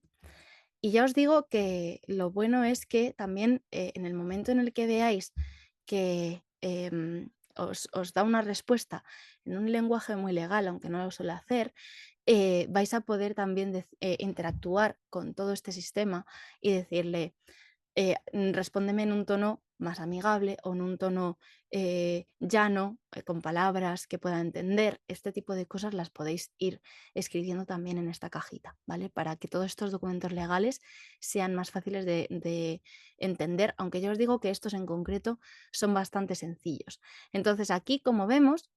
Y ya os digo que lo bueno es que también en el momento en el que veáis que os da una respuesta en un lenguaje muy legal, aunque no lo suele hacer, vais a poder también interactuar con todo este sistema y decirle, respóndeme en un tono más amigable o en un tono llano, con palabras que pueda entender. Este tipo de cosas las podéis ir escribiendo también en esta cajita, ¿vale? Para que todos estos documentos legales sean más fáciles de entender, aunque ya os digo que estos en concreto son bastante sencillos. Entonces aquí, como vemos,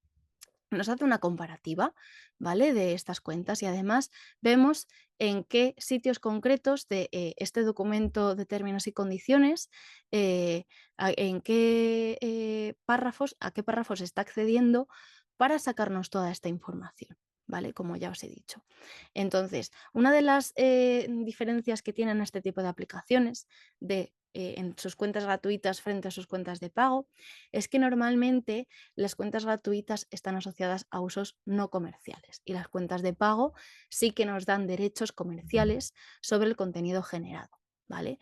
nos hace una comparativa, ¿vale? De estas cuentas y además vemos en qué sitios concretos de este documento de términos y condiciones, en qué a qué párrafos está accediendo para sacarnos toda esta información, ¿vale? Como ya os he dicho. Entonces, una de las diferencias que tienen este tipo de aplicaciones en sus cuentas gratuitas frente a sus cuentas de pago es que normalmente las cuentas gratuitas están asociadas a usos no comerciales y las cuentas de pago sí que nos dan derechos comerciales sobre el contenido generado, ¿vale?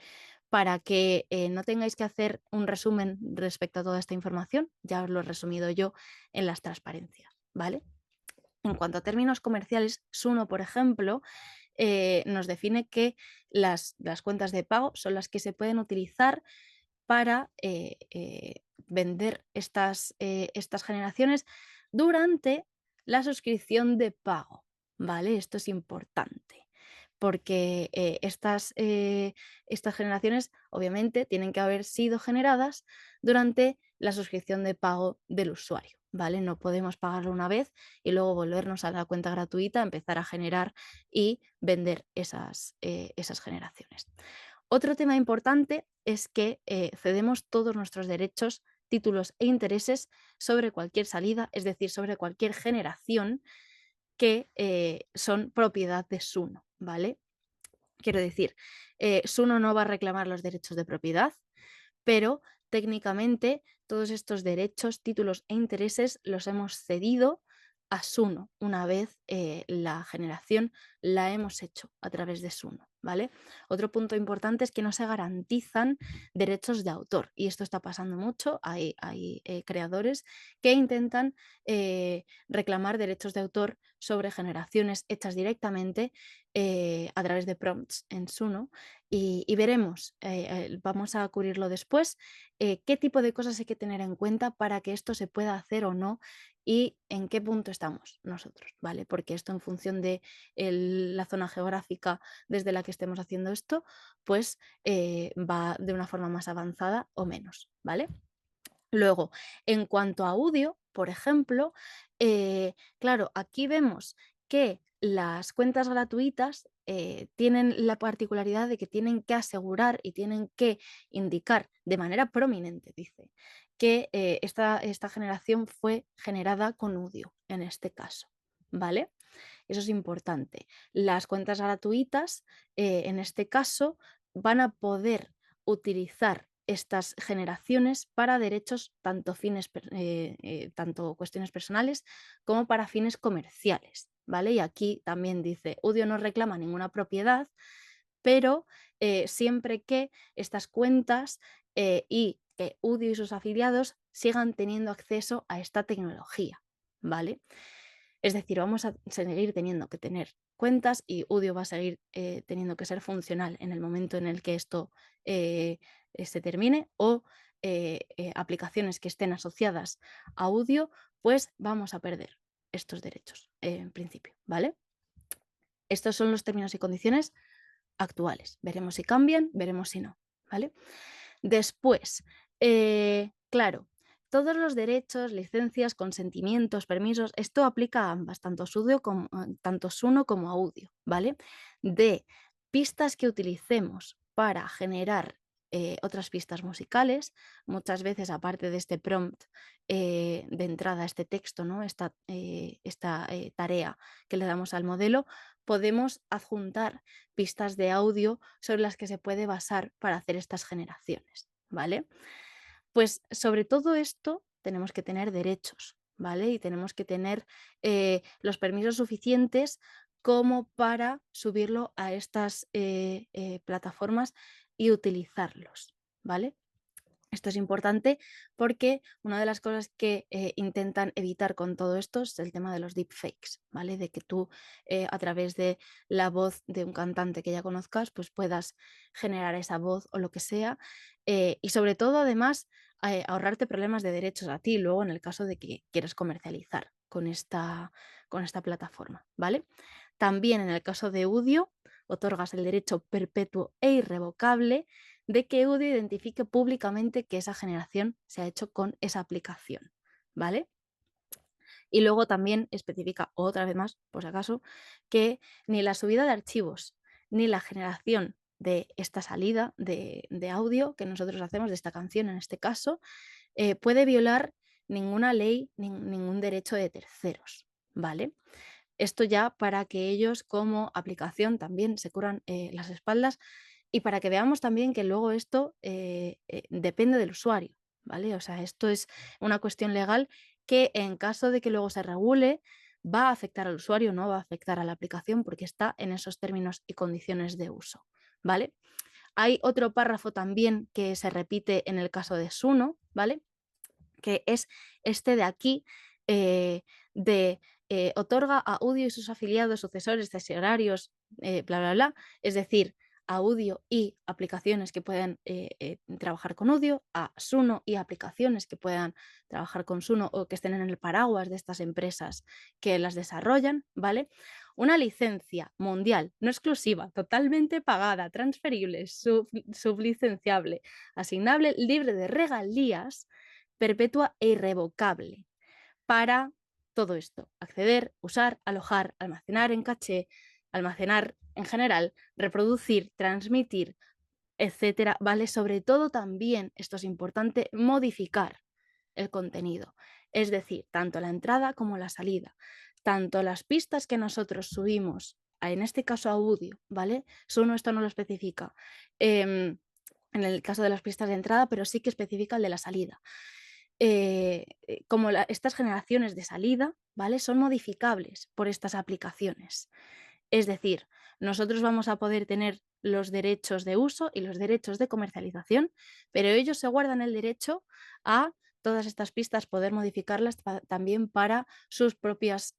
Para que no tengáis que hacer un resumen respecto a toda esta información, ya os lo he resumido yo en las transparencias, ¿vale? En cuanto a términos comerciales, Suno, por ejemplo, nos define que las cuentas de pago son las que se pueden utilizar para vender estas generaciones durante la suscripción de pago, ¿vale? Esto es importante porque estas generaciones obviamente tienen que haber sido generadas durante la suscripción de pago del usuario, ¿vale? No podemos pagarlo una vez y luego volvernos a la cuenta gratuita, empezar a generar y vender esas generaciones. Otro tema importante es que cedemos todos nuestros derechos, títulos e intereses sobre cualquier salida, es decir, sobre cualquier generación que son propiedad de Suno, ¿vale? Quiero decir, Suno no va a reclamar los derechos de propiedad, pero técnicamente todos estos derechos, títulos e intereses los hemos cedido a Suno una vez la generación la hemos hecho a través de Suno, ¿vale? Otro punto importante es que no se garantizan derechos de autor y esto está pasando mucho. Hay creadores que intentan reclamar derechos de autor sobre generaciones hechas directamente a través de prompts en Suno y veremos, vamos a cubrirlo después, qué tipo de cosas hay que tener en cuenta para que esto se pueda hacer o no y en qué punto estamos nosotros, ¿vale? Porque esto en función de la zona geográfica desde la que estemos haciendo esto, pues va de una forma más avanzada o menos, ¿vale? Luego, en cuanto a audio, por ejemplo, claro, aquí vemos que las cuentas gratuitas tienen la particularidad de que tienen que asegurar y tienen que indicar de manera prominente, dice, que esta generación fue generada con audio, en este caso, ¿vale? Eso es importante. Las cuentas gratuitas, en este caso, van a poder utilizar estas generaciones para derechos tanto cuestiones personales como para fines comerciales, ¿vale? Y aquí también dice, Udio no reclama ninguna propiedad, pero siempre que estas cuentas y que Udio y sus afiliados sigan teniendo acceso a esta tecnología, ¿vale? Es decir, vamos a seguir teniendo que tener cuentas y Udio va a seguir teniendo que ser funcional en el momento en el que esto se termine o aplicaciones que estén asociadas a Udio, pues vamos a perder estos derechos en principio, ¿vale? Estos son los términos y condiciones actuales. Veremos si cambian, veremos si no, ¿vale? Después, claro, todos los derechos, licencias, consentimientos, permisos, esto aplica a ambas, tanto Suno como Audio, ¿vale? De pistas que utilicemos para generar otras pistas musicales, muchas veces aparte de este prompt de entrada, este texto, ¿no? Esta tarea que le damos al modelo, podemos adjuntar pistas de audio sobre las que se puede basar para hacer estas generaciones, ¿vale? Pues sobre todo esto tenemos que tener derechos, ¿vale? Y tenemos que tener los permisos suficientes como para subirlo a estas plataformas y utilizarlos, ¿vale? Esto es importante porque una de las cosas que intentan evitar con todo esto es el tema de los deepfakes, ¿vale? De que tú a través de la voz de un cantante que ya conozcas, pues puedas generar esa voz o lo que sea. Y sobre todo, además, ahorrarte problemas de derechos a ti luego en el caso de que quieras comercializar con esta plataforma, ¿vale? También en el caso de Udio, otorgas el derecho perpetuo e irrevocable de que Udio identifique públicamente que esa generación se ha hecho con esa aplicación, ¿vale? Y luego también especifica otra vez más, por si acaso, que ni la subida de archivos ni la generación de esta salida de audio que nosotros hacemos, de esta canción en este caso, puede violar ninguna ley, ningún derecho de terceros, ¿vale? Esto ya para que ellos como aplicación también se curan las espaldas y para que veamos también que luego esto depende del usuario, ¿vale? O sea, esto es una cuestión legal que en caso de que luego se regule va a afectar al usuario, no va a afectar a la aplicación porque está en esos términos y condiciones de uso, ¿vale? Hay otro párrafo también que se repite en el caso de Suno, ¿vale? Que es este de aquí, de otorga a Udio y sus afiliados, sucesores, cesarios, bla, bla, bla. Es decir, Audio y aplicaciones que puedan trabajar con Audio, a Suno y aplicaciones que puedan trabajar con Suno o que estén en el paraguas de estas empresas que las desarrollan, ¿vale? Una licencia mundial, no exclusiva, totalmente pagada, transferible, sublicenciable, asignable, libre de regalías, perpetua e irrevocable para todo esto: acceder, usar, alojar, almacenar en caché, almacenar en general, reproducir, transmitir, etcétera, ¿vale? Sobre todo también, esto es importante, modificar el contenido, es decir, tanto la entrada como la salida, tanto las pistas que nosotros subimos, en este caso audio, ¿vale? Suno esto no lo especifica, en el caso de las pistas de entrada, pero sí que especifica el de la salida. Como estas generaciones de salida, ¿vale? Son modificables por estas aplicaciones. Es decir, nosotros vamos a poder tener los derechos de uso y los derechos de comercialización, pero ellos se guardan el derecho a todas estas pistas poder modificarlas también para sus propios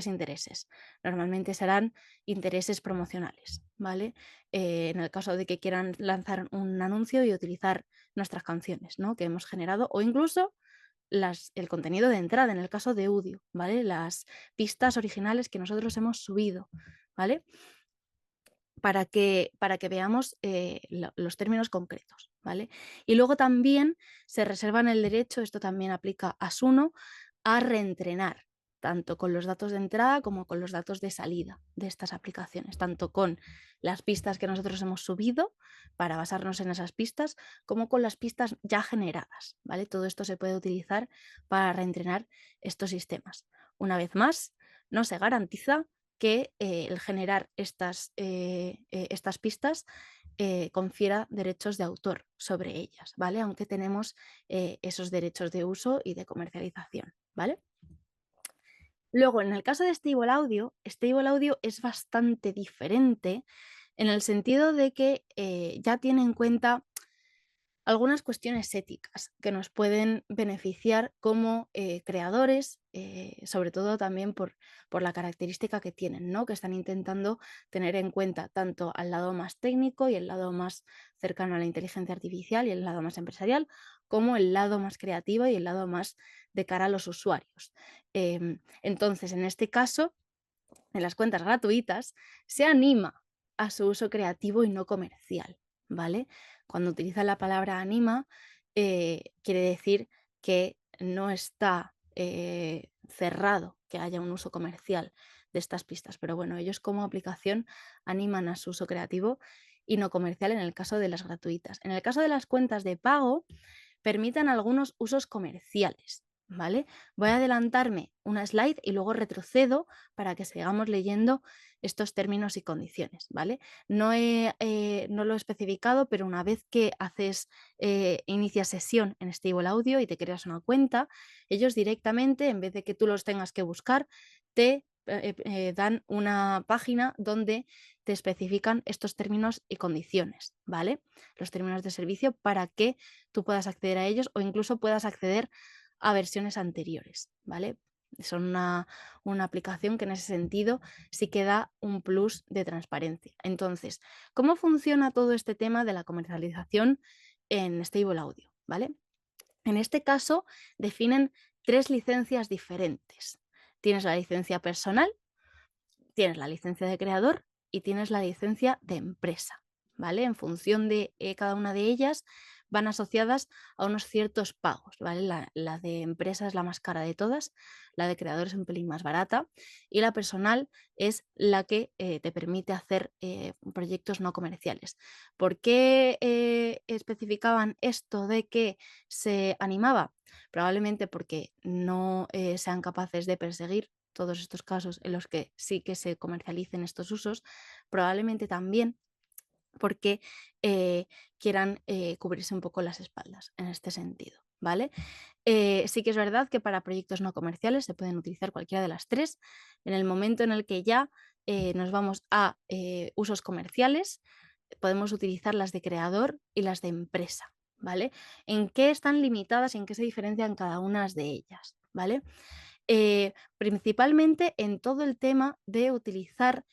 intereses. Normalmente serán intereses promocionales, ¿vale? En el caso de que quieran lanzar un anuncio y utilizar nuestras canciones, ¿no?, que hemos generado, o incluso el contenido de entrada, en el caso de audio, ¿vale? Las pistas originales que nosotros hemos subido, ¿vale? Para que veamos los términos concretos, ¿vale? Y luego también se reservan el derecho, esto también aplica a Suno, a reentrenar, tanto con los datos de entrada como con los datos de salida de estas aplicaciones, tanto con las pistas que nosotros hemos subido para basarnos en esas pistas, como con las pistas ya generadas, ¿vale? Todo esto se puede utilizar para reentrenar estos sistemas. Una vez más, no se garantiza que el generar estas pistas confiera derechos de autor sobre ellas, ¿vale? Aunque tenemos esos derechos de uso y de comercialización, ¿vale? Luego, en el caso de Stable Audio es bastante diferente en el sentido de que ya tiene en cuenta algunas cuestiones éticas que nos pueden beneficiar como creadores, sobre todo también por la característica que tienen, ¿no? Que están intentando tener en cuenta tanto al lado más técnico y el lado más cercano a la inteligencia artificial y el lado más empresarial, como el lado más creativo y el lado más de cara a los usuarios. Entonces, en este caso, en las cuentas gratuitas, se anima a su uso creativo y no comercial, ¿vale? Cuando utiliza la palabra anima, quiere decir que no está cerrado que haya un uso comercial de estas pistas, pero bueno, ellos como aplicación animan a su uso creativo y no comercial en el caso de las gratuitas. En el caso de las cuentas de pago, permitan algunos usos comerciales, ¿vale? Voy a adelantarme una slide y luego retrocedo para que sigamos leyendo estos términos y condiciones, ¿vale? No lo he especificado, pero una vez que inicias sesión en Stable Audio y te creas una cuenta, ellos directamente, en vez de que tú los tengas que buscar, te dan una página donde te especifican estos términos y condiciones, ¿vale? Los términos de servicio para que tú puedas acceder a ellos o incluso puedas acceder a versiones anteriores, ¿vale? Son una aplicación que en ese sentido sí que da un plus de transparencia. Entonces, ¿cómo funciona todo este tema de la comercialización en Stable Audio? ¿Vale? En este caso, definen 3 licencias diferentes. Tienes la licencia personal, tienes la licencia de creador y tienes la licencia de empresa, ¿vale? En función de cada una de ellas van asociadas a unos ciertos pagos, ¿vale? La de empresa es la más cara de todas, la de creador es un pelín más barata y la personal es la que te permite hacer proyectos no comerciales. ¿Por qué especificaban esto de que se animaba? Probablemente porque no sean capaces de perseguir todos estos casos en los que sí que se comercialicen estos usos, probablemente también porque quieran cubrirse un poco las espaldas en este sentido, ¿vale? Sí que es verdad que para proyectos no comerciales se pueden utilizar cualquiera de las 3. En el momento en el que ya nos vamos a usos comerciales, podemos utilizar las de creador y las de empresa, ¿vale? ¿En qué están limitadas y en qué se diferencian cada una de ellas, ¿vale? Principalmente en todo el tema de utilizar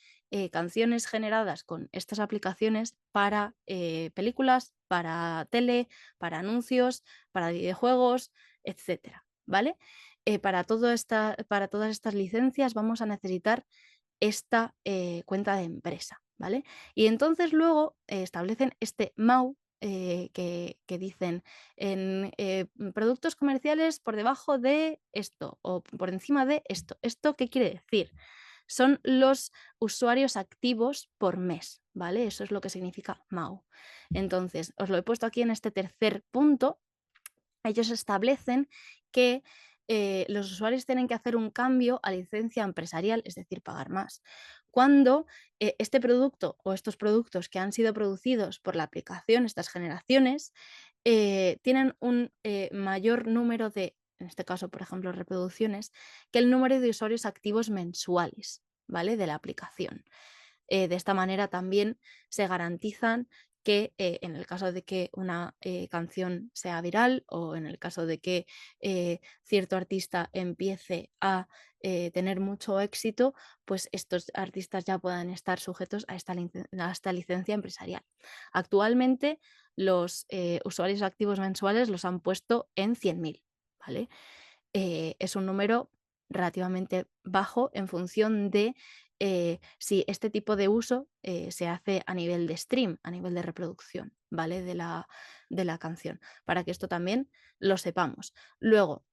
canciones generadas con estas aplicaciones para películas, para tele, para anuncios, para videojuegos, etcétera, ¿vale? Para todas estas licencias vamos a necesitar esta cuenta de empresa, ¿vale? Y entonces luego establecen este MAU que dicen en productos comerciales por debajo de esto o por encima de esto. ¿Esto qué quiere decir? Son los usuarios activos por mes, ¿vale? Eso es lo que significa MAU. Entonces, os lo he puesto aquí en este tercer punto. Ellos establecen que los usuarios tienen que hacer un cambio a licencia empresarial, es decir, pagar más, cuando este producto o estos productos que han sido producidos por la aplicación, estas generaciones, tienen un mayor número de, en este caso, por ejemplo, reproducciones, que el número de usuarios activos mensuales, ¿vale? De la aplicación. De esta manera también se garantizan que en el caso de que una canción sea viral o en el caso de que cierto artista empiece a tener mucho éxito, pues estos artistas ya puedan estar sujetos a esta licencia empresarial. Actualmente los usuarios activos mensuales los han puesto en 100.000, ¿vale? Es un número relativamente bajo en función de si este tipo de uso se hace a nivel de stream, a nivel de reproducción, ¿vale? De la canción, para que esto también lo sepamos. Luego,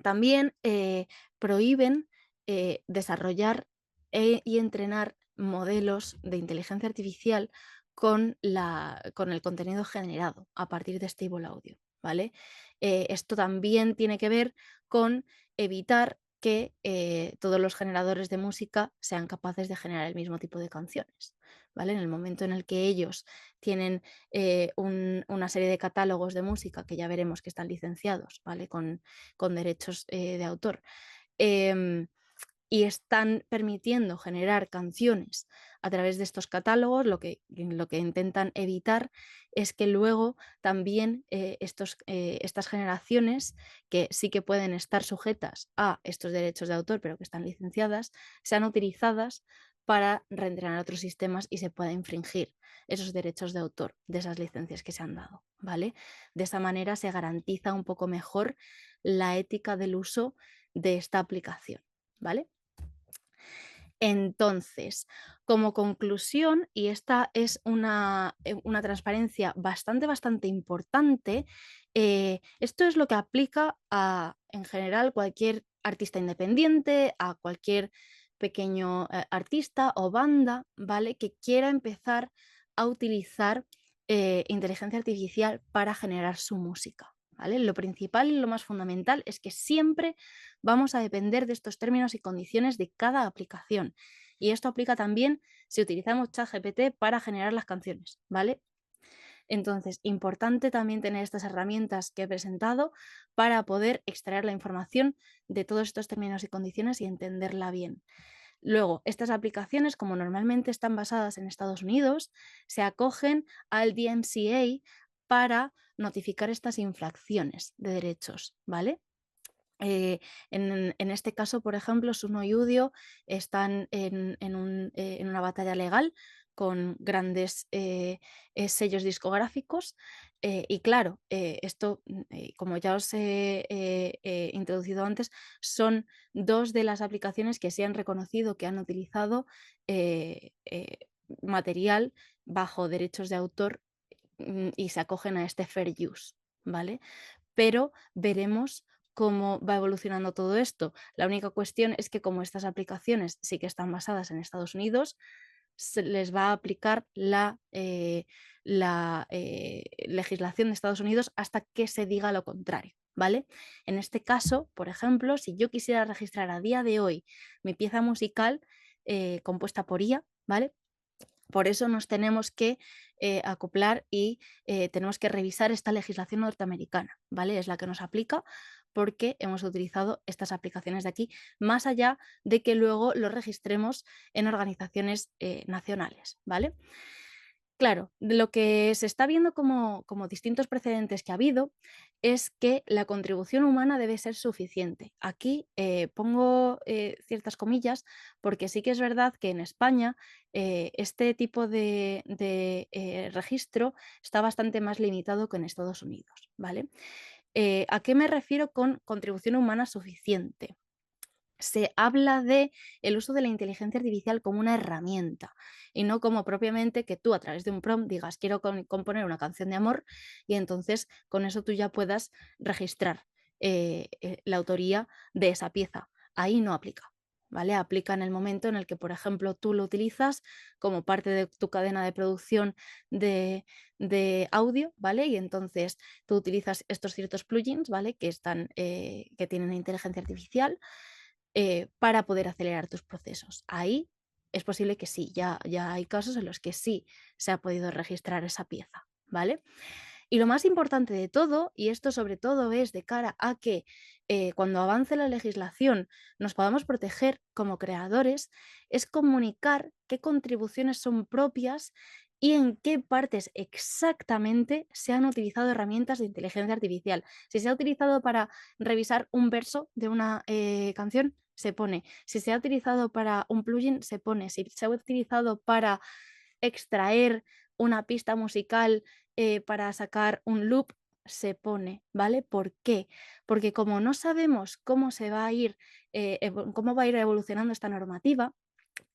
también prohíben desarrollar y entrenar modelos de inteligencia artificial con el contenido generado a partir de Stable Audio, ¿vale? Esto también tiene que ver con evitar que todos los generadores de música sean capaces de generar el mismo tipo de canciones, ¿vale? En el momento en el que ellos tienen una serie de catálogos de música que ya veremos que están licenciados, ¿vale? Con derechos de autor. Y están permitiendo generar canciones a través de estos catálogos, lo que intentan evitar es que luego también estas generaciones, que sí que pueden estar sujetas a estos derechos de autor, pero que están licenciadas, sean utilizadas para reentrenar otros sistemas y se pueda infringir esos derechos de autor de esas licencias que se han dado, ¿vale? De esa manera se garantiza un poco mejor la ética del uso de esta aplicación, ¿vale? Entonces, como conclusión, y esta es una transparencia bastante importante, esto es lo que aplica a, en general, cualquier artista independiente, a cualquier pequeño artista o banda, ¿vale? Que quiera empezar a utilizar inteligencia artificial para generar su música, ¿vale? Lo principal y lo más fundamental es que siempre vamos a depender de estos términos y condiciones de cada aplicación. Y esto aplica también si utilizamos ChatGPT para generar las canciones, ¿vale? Entonces, importante también tener estas herramientas que he presentado para poder extraer la información de todos estos términos y condiciones y entenderla bien. Luego, estas aplicaciones, como normalmente están basadas en Estados Unidos, se acogen al DMCA para notificar estas infracciones de derechos, ¿vale? En este caso, por ejemplo, Suno y Udio están en una batalla legal con grandes sellos discográficos y claro, esto, como ya os he introducido antes, son dos de las aplicaciones que se han reconocido que han utilizado material bajo derechos de autor y se acogen a este fair use, ¿vale? Pero veremos cómo va evolucionando todo esto. La única cuestión es que como estas aplicaciones sí que están basadas en Estados Unidos, se les va a aplicar la legislación de Estados Unidos hasta que se diga lo contrario, ¿vale? En este caso, por ejemplo, si yo quisiera registrar a día de hoy mi pieza musical compuesta por IA, ¿vale? Por eso nos tenemos que acoplar y tenemos que revisar esta legislación norteamericana, ¿vale? Es la que nos aplica porque hemos utilizado estas aplicaciones de aquí, más allá de que luego lo registremos en organizaciones nacionales, ¿vale? Claro, lo que se está viendo como distintos precedentes que ha habido es que la contribución humana debe ser suficiente. Aquí pongo ciertas comillas porque sí que es verdad que en España este tipo de registro está bastante más limitado que en Estados Unidos, ¿vale? ¿A qué me refiero con contribución humana suficiente? Se habla de el uso de la inteligencia artificial como una herramienta y no como propiamente que tú a través de un prompt digas quiero componer una canción de amor y entonces con eso tú ya puedas registrar la autoría de esa pieza. Ahí no aplica. ¿Vale? Aplica en el momento en el que, por ejemplo, tú lo utilizas como parte de tu cadena de producción de audio, ¿vale? Y entonces tú utilizas estos ciertos plugins, ¿vale? Que tienen inteligencia artificial para poder acelerar tus procesos. Ahí es posible que sí, ya hay casos en los que sí se ha podido registrar esa pieza, ¿vale? Y lo más importante de todo, y esto sobre todo es de cara a que cuando avance la legislación nos podamos proteger como creadores, es comunicar qué contribuciones son propias y en qué partes exactamente se han utilizado herramientas de inteligencia artificial. Si se ha utilizado para revisar un verso de una canción, se pone. Si se ha utilizado para un plugin, se pone. Si se ha utilizado para extraer una pista musical para sacar un loop, se pone, ¿vale? ¿Por qué? Porque como no sabemos cómo se va a ir, cómo va a ir evolucionando esta normativa,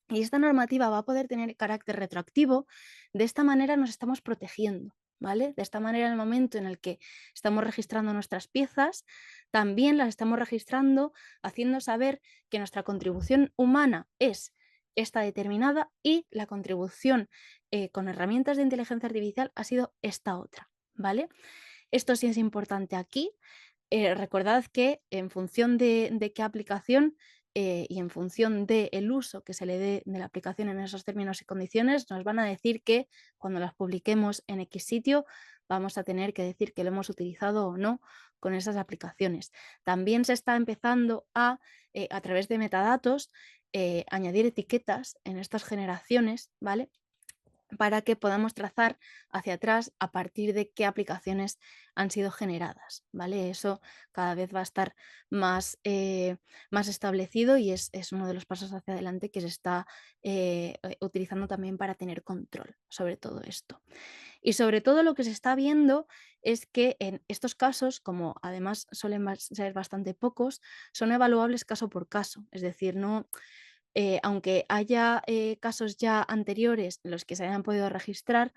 y esta normativa va a poder tener carácter retroactivo, de esta manera nos estamos protegiendo, ¿vale? De esta manera, en el momento en el que estamos registrando nuestras piezas, también las estamos registrando haciendo saber que nuestra contribución humana es esta determinada y la contribución con herramientas de inteligencia artificial ha sido esta otra, ¿vale? Esto sí es importante aquí. Recordad que en función de qué aplicación y en función del uso que se le dé de la aplicación en esos términos y condiciones, nos van a decir que cuando las publiquemos en X sitio vamos a tener que decir que lo hemos utilizado o no con esas aplicaciones. También se está empezando a través de metadatos, añadir etiquetas en estas generaciones, ¿vale? Para que podamos trazar hacia atrás a partir de qué aplicaciones han sido generadas, ¿vale? Eso cada vez va a estar más establecido y es uno de los pasos hacia adelante que se está utilizando también para tener control sobre todo esto. Y sobre todo lo que se está viendo es que en estos casos, como además suelen ser bastante pocos, son evaluables caso por caso, es decir, no aunque haya casos ya anteriores en los que se hayan podido registrar,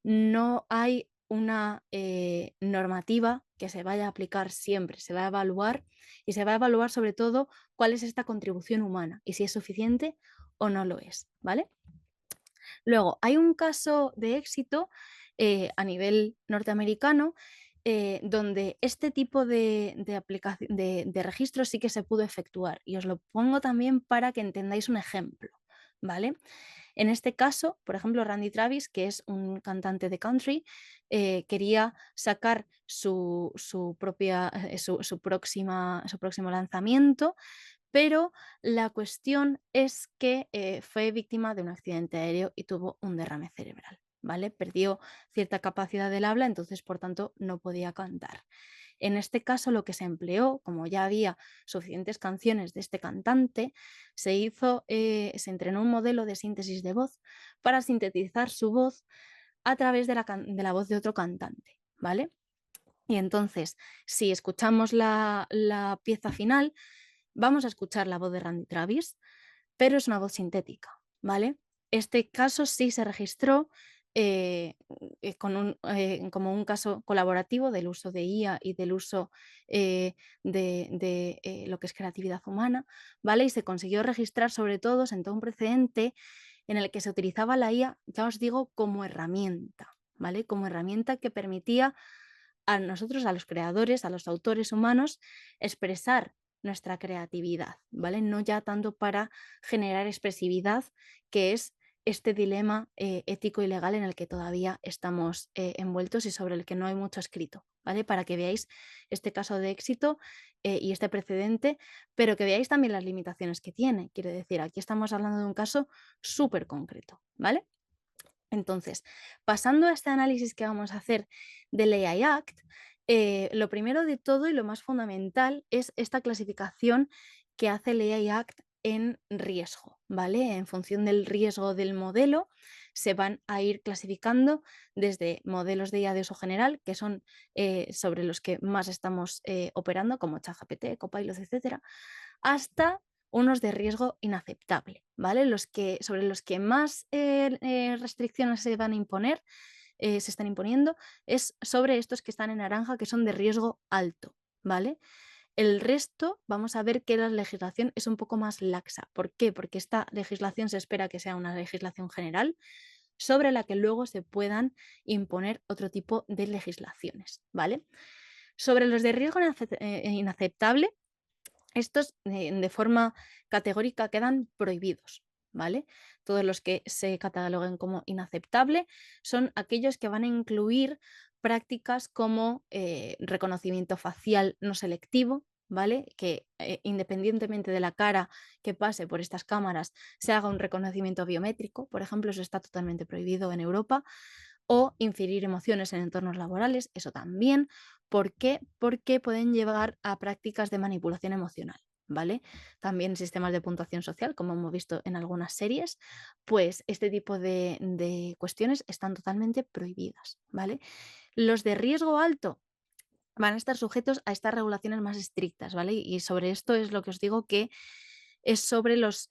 no hay una normativa que se vaya a aplicar siempre. Se va a evaluar y se va a evaluar sobre todo cuál es esta contribución humana y si es suficiente o no lo es, ¿vale? Luego, hay un caso de éxito a nivel norteamericano donde este tipo de registro sí que se pudo efectuar. Y os lo pongo también para que entendáis un ejemplo, ¿vale? En este caso, por ejemplo, Randy Travis, que es un cantante de country, quería sacar su próximo lanzamiento, pero la cuestión es que fue víctima de un accidente aéreo y tuvo un derrame cerebral, ¿vale? Perdió cierta capacidad del habla, entonces, por tanto, no podía cantar. En este caso, lo que se empleó, como ya había suficientes canciones de este cantante, se entrenó un modelo de síntesis de voz para sintetizar su voz a través de la voz de otro cantante, ¿vale? Y entonces, si escuchamos la pieza final, vamos a escuchar la voz de Randy Travis, pero es una voz sintética, ¿vale? Este caso sí se registró como un caso colaborativo del uso de IA y del uso de lo que es creatividad humana, ¿vale? Y se consiguió registrar, sobre todo, sentó un precedente en el que se utilizaba la IA, ya os digo, como herramienta, ¿vale? Como herramienta que permitía a nosotros, a los creadores, a los autores humanos, expresar nuestra creatividad, ¿vale? No ya tanto para generar expresividad, que es este dilema ético y legal en el que todavía estamos envueltos y sobre el que no hay mucho escrito, ¿vale? Para que veáis este caso de éxito y este precedente, pero que veáis también las limitaciones que tiene. Quiero decir, aquí estamos hablando de un caso súper concreto, ¿vale? Entonces, pasando a este análisis que vamos a hacer del AI Act, lo primero de todo y lo más fundamental es esta clasificación que hace el AI Act en riesgo, ¿vale? En función del riesgo del modelo, se van a ir clasificando desde modelos de IA de uso general, que son sobre los que más estamos operando, como ChatGPT, Copilot, etcétera, hasta unos de riesgo inaceptable, ¿vale? Sobre los que más restricciones se van a imponer, se están imponiendo, es sobre estos que están en naranja, que son de riesgo alto, ¿vale? El resto, vamos a ver que la legislación es un poco más laxa. ¿Por qué? Porque esta legislación se espera que sea una legislación general sobre la que luego se puedan imponer otro tipo de legislaciones, ¿vale? Sobre los de riesgo inaceptable, estos de forma categórica quedan prohibidos, ¿vale? Todos los que se cataloguen como inaceptable son aquellos que van a incluir prácticas como reconocimiento facial no selectivo, ¿vale? Que independientemente de la cara que pase por estas cámaras se haga un reconocimiento biométrico, por ejemplo, eso está totalmente prohibido en Europa, o inferir emociones en entornos laborales, eso también. ¿Por qué? Porque pueden llevar a prácticas de manipulación emocional, ¿vale? También sistemas de puntuación social, como hemos visto en algunas series, pues este tipo de cuestiones están totalmente prohibidas, ¿vale? Los de riesgo alto van a estar sujetos a estas regulaciones más estrictas, ¿vale? Y sobre esto es lo que os digo que es sobre los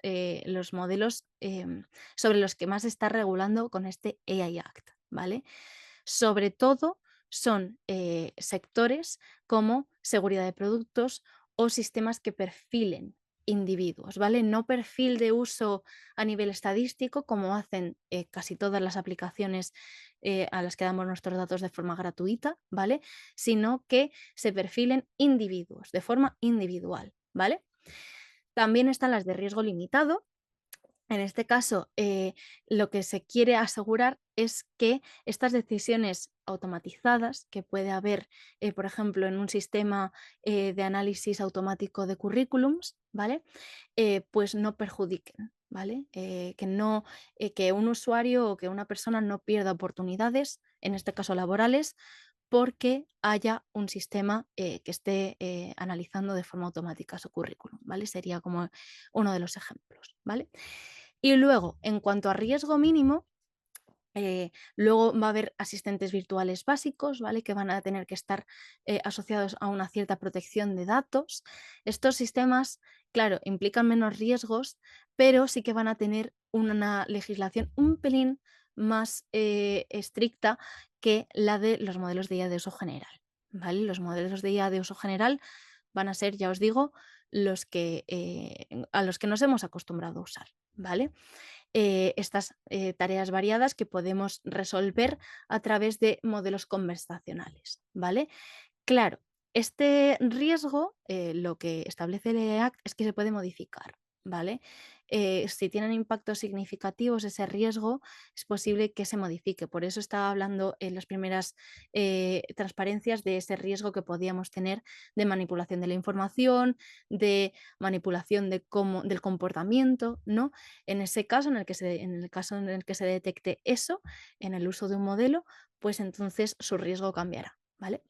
modelos sobre los que más se está regulando con este AI Act, ¿vale? Sobre todo son sectores como seguridad de productos o sistemas que perfilen individuos, ¿vale? No perfil de uso a nivel estadístico, como hacen casi todas las aplicaciones a las que damos nuestros datos de forma gratuita, ¿vale? Sino que se perfilen individuos, de forma individual, ¿vale? También están las de riesgo limitado. En este caso, lo que se quiere asegurar es que estas decisiones automatizadas que puede haber, por ejemplo, en un sistema de análisis automático de currículums, ¿vale? Pues no perjudiquen, ¿vale? Que un usuario o que una persona no pierda oportunidades, en este caso laborales, porque haya un sistema que esté analizando de forma automática su currículum, ¿vale? Sería como uno de los ejemplos, ¿vale? Y luego, en cuanto a riesgo mínimo, luego va a haber asistentes virtuales básicos, ¿vale? Que van a tener que estar asociados a una cierta protección de datos. Estos sistemas, claro, implican menos riesgos, pero sí que van a tener una legislación un pelín más estricta que la de los modelos de IA de uso general, ¿vale? Los modelos de IA de uso general van a ser, ya os digo, a los que nos hemos acostumbrado a usar, ¿vale? Estas tareas variadas que podemos resolver a través de modelos conversacionales, ¿vale? Claro, este riesgo, lo que establece el EAC es que se puede modificar, ¿vale? Si tienen impactos significativos ese riesgo, es posible que se modifique. Por eso estaba hablando en las primeras transparencias de ese riesgo que podíamos tener de manipulación de la información, de manipulación del comportamiento, ¿no? En ese caso, en el caso en el que se detecte eso, en el uso de un modelo, pues entonces su riesgo cambiará, ¿vale?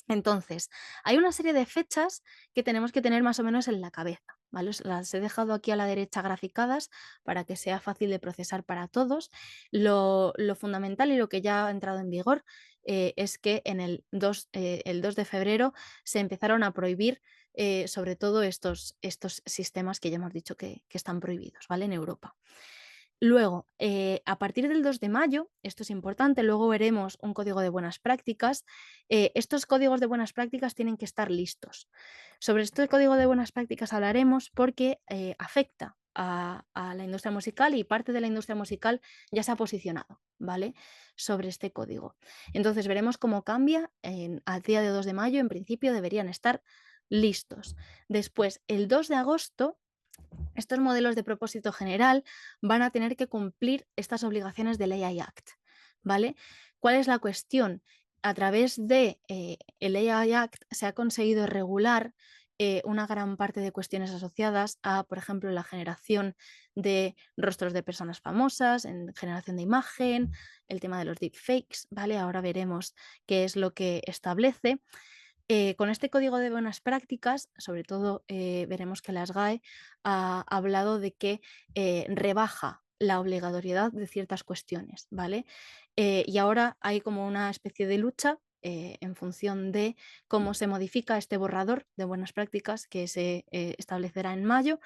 Entonces, hay una serie de fechas que tenemos que tener más o menos en la cabeza, ¿vale? Las he dejado aquí a la derecha graficadas para que sea fácil de procesar para todos. Lo fundamental y lo que ya ha entrado en vigor es que en el 2 de febrero se empezaron a prohibir sobre todo estos sistemas que ya hemos dicho que están prohibidos, ¿vale? En Europa. Luego, a partir del 2 de mayo, esto es importante, luego veremos un código de buenas prácticas. Estos códigos de buenas prácticas tienen que estar listos. Sobre este código de buenas prácticas hablaremos porque afecta a la industria musical y parte de la industria musical ya se ha posicionado, ¿vale? Sobre este código. Entonces veremos cómo cambia. Al día de 2 de mayo, en principio, deberían estar listos. Después, el 2 de agosto estos modelos de propósito general van a tener que cumplir estas obligaciones del AI Act, ¿vale? ¿Cuál es la cuestión? A través de el AI Act se ha conseguido regular una gran parte de cuestiones asociadas a, por ejemplo, la generación de rostros de personas famosas, en generación de imagen, el tema de los deepfakes, ¿vale? Ahora veremos qué es lo que establece. Con este código de buenas prácticas, sobre todo veremos que la SGAE ha hablado de que rebaja la obligatoriedad de ciertas cuestiones, ¿vale? Y ahora hay como una especie de lucha en función de cómo se modifica este borrador de buenas prácticas que se establecerá en mayo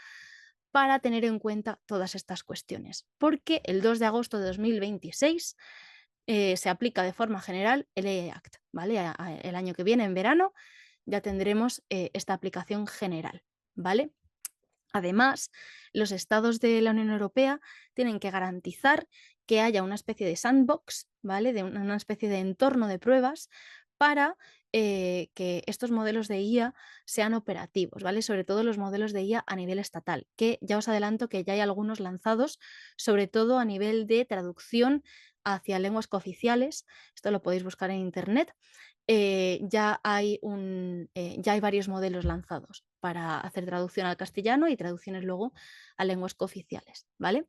para tener en cuenta todas estas cuestiones. Porque el 2 de agosto de 2026 se aplica de forma general el AI Act, ¿vale? El año que viene, en verano, ya tendremos esta aplicación general, ¿vale? Además, los estados de la Unión Europea tienen que garantizar que haya una especie de sandbox, ¿vale? De una especie de entorno de pruebas para que estos modelos de IA sean operativos, ¿vale? Sobre todo los modelos de IA a nivel estatal, que ya os adelanto que ya hay algunos lanzados, sobre todo a nivel de traducción hacia lenguas cooficiales. Esto lo podéis buscar en internet. Ya hay varios modelos lanzados para hacer traducción al castellano y traducciones luego a lenguas cooficiales, ¿vale?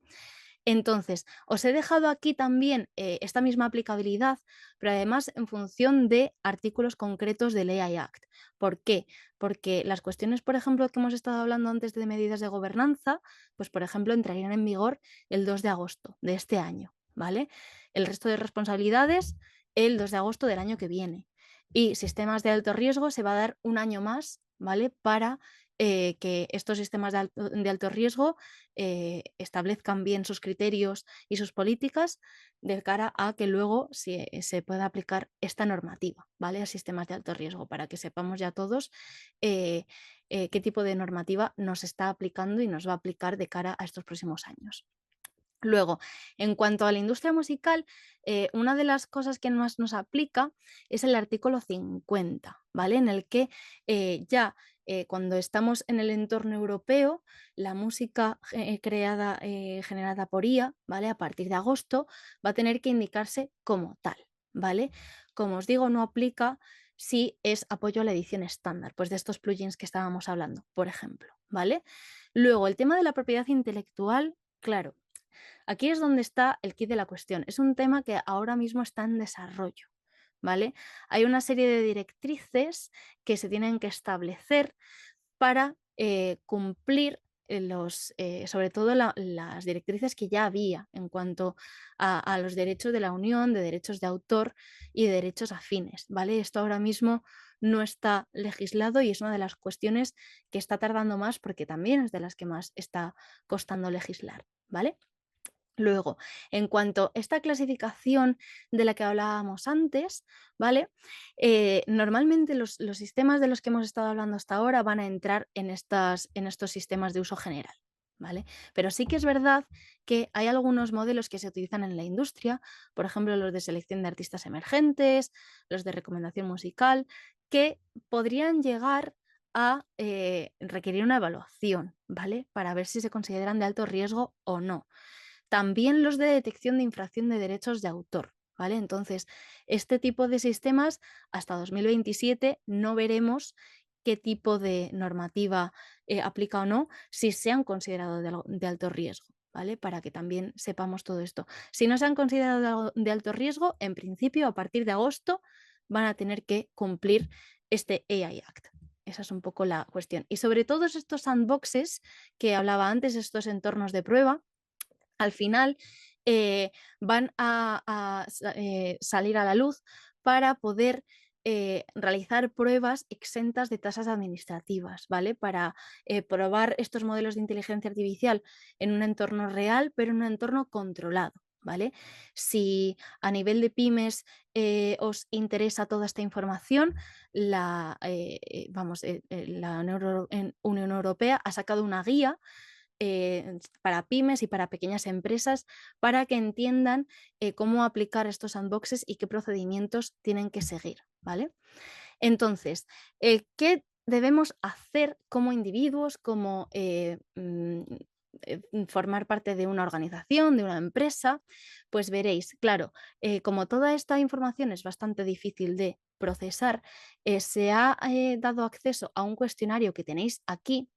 Entonces, os he dejado aquí también esta misma aplicabilidad, pero además en función de artículos concretos del AI Act. ¿Por qué? Porque las cuestiones, por ejemplo, que hemos estado hablando antes de medidas de gobernanza, pues por ejemplo entrarían en vigor el 2 de agosto de este año, ¿vale? El resto de responsabilidades el 2 de agosto del año que viene. Y sistemas de alto riesgo se va a dar un año más, ¿vale? Para que estos sistemas de alto riesgo establezcan bien sus criterios y sus políticas de cara a que luego se pueda aplicar esta normativa, ¿vale? A sistemas de alto riesgo, para que sepamos ya todos eh, qué tipo de normativa nos está aplicando y nos va a aplicar de cara a estos próximos años. Luego, en cuanto a la industria musical, una de las cosas que más nos aplica es el artículo 50, ¿vale? En el que ya cuando estamos en el entorno europeo, la música generada por IA, ¿vale? A partir de agosto, va a tener que indicarse como tal, ¿vale? Como os digo, no aplica si es apoyo a la edición estándar, pues de estos plugins que estábamos hablando, por ejemplo, ¿vale? Luego, el tema de la propiedad intelectual, claro. Aquí es donde está el quid de la cuestión. Es un tema que ahora mismo está en desarrollo, ¿vale? Hay una serie de directrices que se tienen que establecer para cumplir sobre todo las directrices que ya había en cuanto a los derechos de la Unión, de derechos de autor y de derechos afines, ¿vale? Esto ahora mismo no está legislado y es una de las cuestiones que está tardando más porque también es de las que más está costando legislar, ¿vale? Luego, en cuanto a esta clasificación de la que hablábamos antes, ¿vale? Normalmente los sistemas de los que hemos estado hablando hasta ahora van a entrar en estos sistemas de uso general, ¿vale? Pero sí que es verdad que hay algunos modelos que se utilizan en la industria, por ejemplo, los de selección de artistas emergentes, los de recomendación musical, que podrían llegar a requerir una evaluación, ¿vale? Para ver si se consideran de alto riesgo o no. También los de detección de infracción de derechos de autor, ¿vale? Entonces, este tipo de sistemas hasta 2027 no veremos qué tipo de normativa aplica o no, si se han considerado de alto riesgo, ¿vale? Para que también sepamos todo esto. Si no se han considerado de alto riesgo, en principio, a partir de agosto, van a tener que cumplir este AI Act. Esa es un poco la cuestión. Y sobre todos estos sandboxes que hablaba antes, estos entornos de prueba, al final van a salir a la luz para poder realizar pruebas exentas de tasas administrativas, ¿vale? Para probar estos modelos de inteligencia artificial en un entorno real, pero en un entorno controlado, ¿vale? Si a nivel de pymes os interesa toda esta información, la Unión Europea ha sacado una guía para pymes y para pequeñas empresas para que entiendan cómo aplicar estos sandboxes y qué procedimientos tienen que seguir, ¿vale? Entonces, ¿qué debemos hacer como individuos, como formar parte de una organización, de una empresa, pues veréis, claro, como toda esta información es bastante difícil de procesar, se ha dado acceso a un cuestionario que tenéis aquí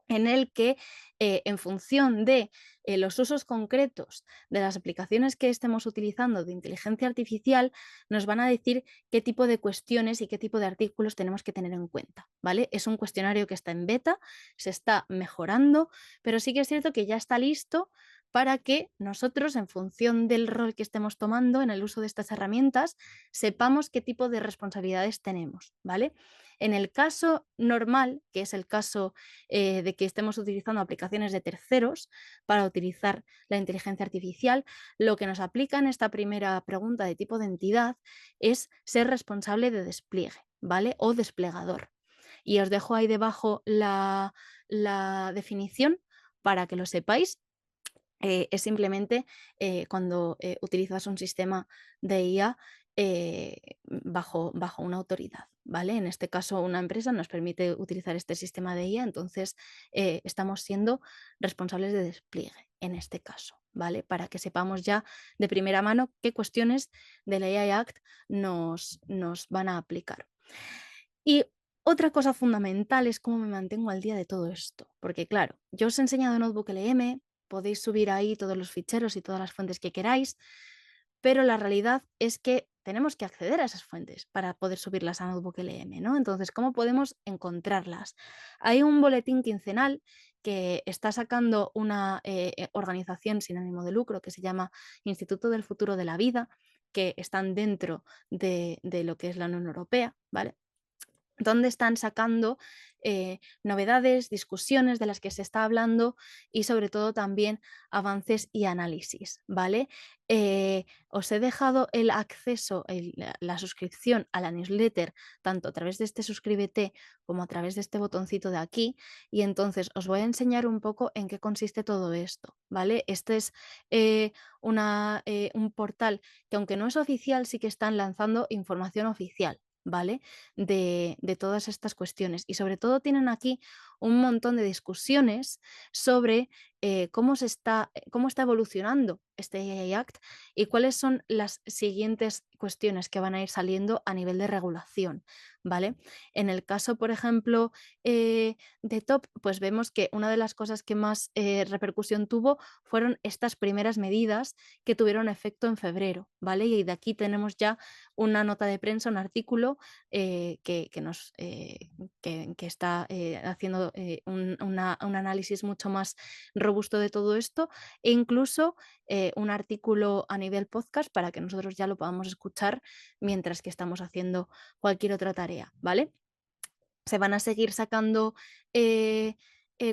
en el que en función de los usos concretos de las aplicaciones que estemos utilizando de inteligencia artificial, nos van a decir qué tipo de cuestiones y qué tipo de artículos tenemos que tener en cuenta, ¿vale? Es un cuestionario que está en beta, se está mejorando, pero sí que es cierto que ya está listo para que nosotros, en función del rol que estemos tomando en el uso de estas herramientas, sepamos qué tipo de responsabilidades tenemos, ¿vale? En el caso normal, que es el caso de que estemos utilizando aplicaciones de terceros para utilizar la inteligencia artificial, lo que nos aplica en esta primera pregunta de tipo de entidad es ser responsable de despliegue, ¿vale? O desplegador. Y os dejo ahí debajo la definición para que lo sepáis. Es simplemente cuando utilizas un sistema de IA bajo una autoridad, ¿vale? En este caso, una empresa nos permite utilizar este sistema de IA, entonces estamos siendo responsables de despliegue en este caso, ¿vale? Para que sepamos ya de primera mano qué cuestiones de la AI Act nos van a aplicar. Y otra cosa fundamental es cómo me mantengo al día de todo esto, porque claro, yo os he enseñado Notebook LM, podéis subir ahí todos los ficheros y todas las fuentes que queráis, pero la realidad es que tenemos que acceder a esas fuentes para poder subirlas a Notebook LM, ¿no? Entonces, ¿cómo podemos encontrarlas? Hay un boletín quincenal que está sacando una organización sin ánimo de lucro que se llama Instituto del Futuro de la Vida, que están dentro de lo que es la Unión Europea, ¿vale? Donde están sacando novedades, discusiones de las que se está hablando y sobre todo también avances y análisis, ¿vale? Os he dejado el acceso, la suscripción a la newsletter, tanto a través de este suscríbete como a través de este botoncito de aquí, y entonces os voy a enseñar un poco en qué consiste todo esto, ¿vale? Este es un portal que, aunque no es oficial, sí que están lanzando información oficial, ¿vale? De todas estas cuestiones. Y sobre todo tienen aquí un montón de discusiones sobre cómo está evolucionando este AI Act y cuáles son las siguientes cuestiones que van a ir saliendo a nivel de regulación, ¿vale? En el caso, por ejemplo, de Top, pues vemos que una de las cosas que más repercusión tuvo fueron estas primeras medidas que tuvieron efecto en febrero, ¿vale? Y de aquí tenemos ya una nota de prensa, un artículo que está haciendo un análisis mucho más robusto de todo esto e incluso un artículo a nivel podcast para que nosotros ya lo podamos escuchar mientras que estamos haciendo cualquier otra tarea, ¿vale? Se van a seguir sacando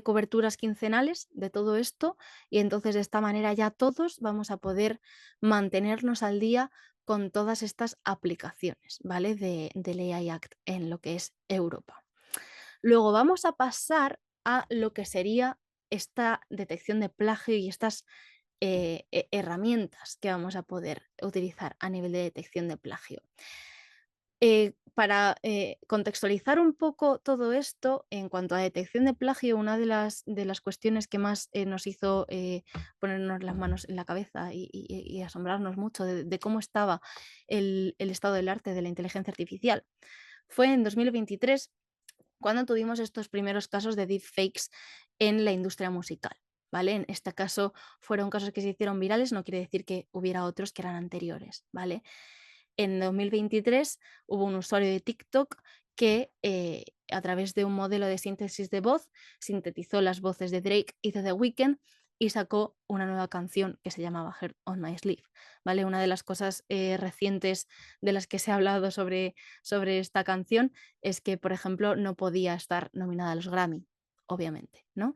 coberturas quincenales de todo esto y entonces de esta manera ya todos vamos a poder mantenernos al día con todas estas aplicaciones, ¿vale? Del AI Act en lo que es Europa. Luego vamos a pasar a lo que sería esta detección de plagio y estas herramientas que vamos a poder utilizar a nivel de detección de plagio. Para contextualizar un poco todo esto, en cuanto a detección de plagio, una de las cuestiones que más nos hizo ponernos las manos en la cabeza y asombrarnos mucho de cómo estaba el estado del arte de la inteligencia artificial fue en 2023, cuando tuvimos estos primeros casos de deepfakes en la industria musical. ¿Vale? En este caso fueron casos que se hicieron virales, no quiere decir que hubiera otros que eran anteriores, ¿vale? En 2023 hubo un usuario de TikTok que a través de un modelo de síntesis de voz sintetizó las voces de Drake y de The Weeknd y sacó una nueva canción que se llamaba Heart on My Sleeve, ¿vale? Una de las cosas recientes de las que se ha hablado sobre esta canción es que, por ejemplo, no podía estar nominada a los Grammy, obviamente, ¿no?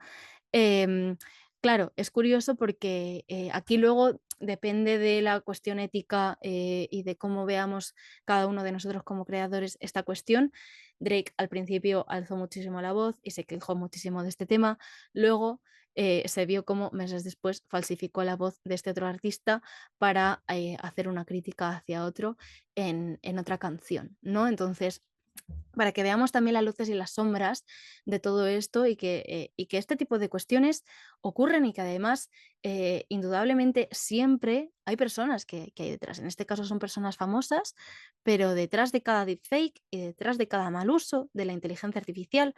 Em, claro, es curioso porque aquí luego depende de la cuestión ética y de cómo veamos cada uno de nosotros como creadores esta cuestión. Drake al principio alzó muchísimo la voz y se quejó muchísimo de este tema. Luego se vio como meses después falsificó la voz de este otro artista para hacer una crítica hacia otro en otra canción, ¿no? Entonces, para que veamos también las luces y las sombras de todo esto y que este tipo de cuestiones ocurren y que además indudablemente siempre hay personas que hay detrás. En este caso son personas famosas, pero detrás de cada deepfake y detrás de cada mal uso de la inteligencia artificial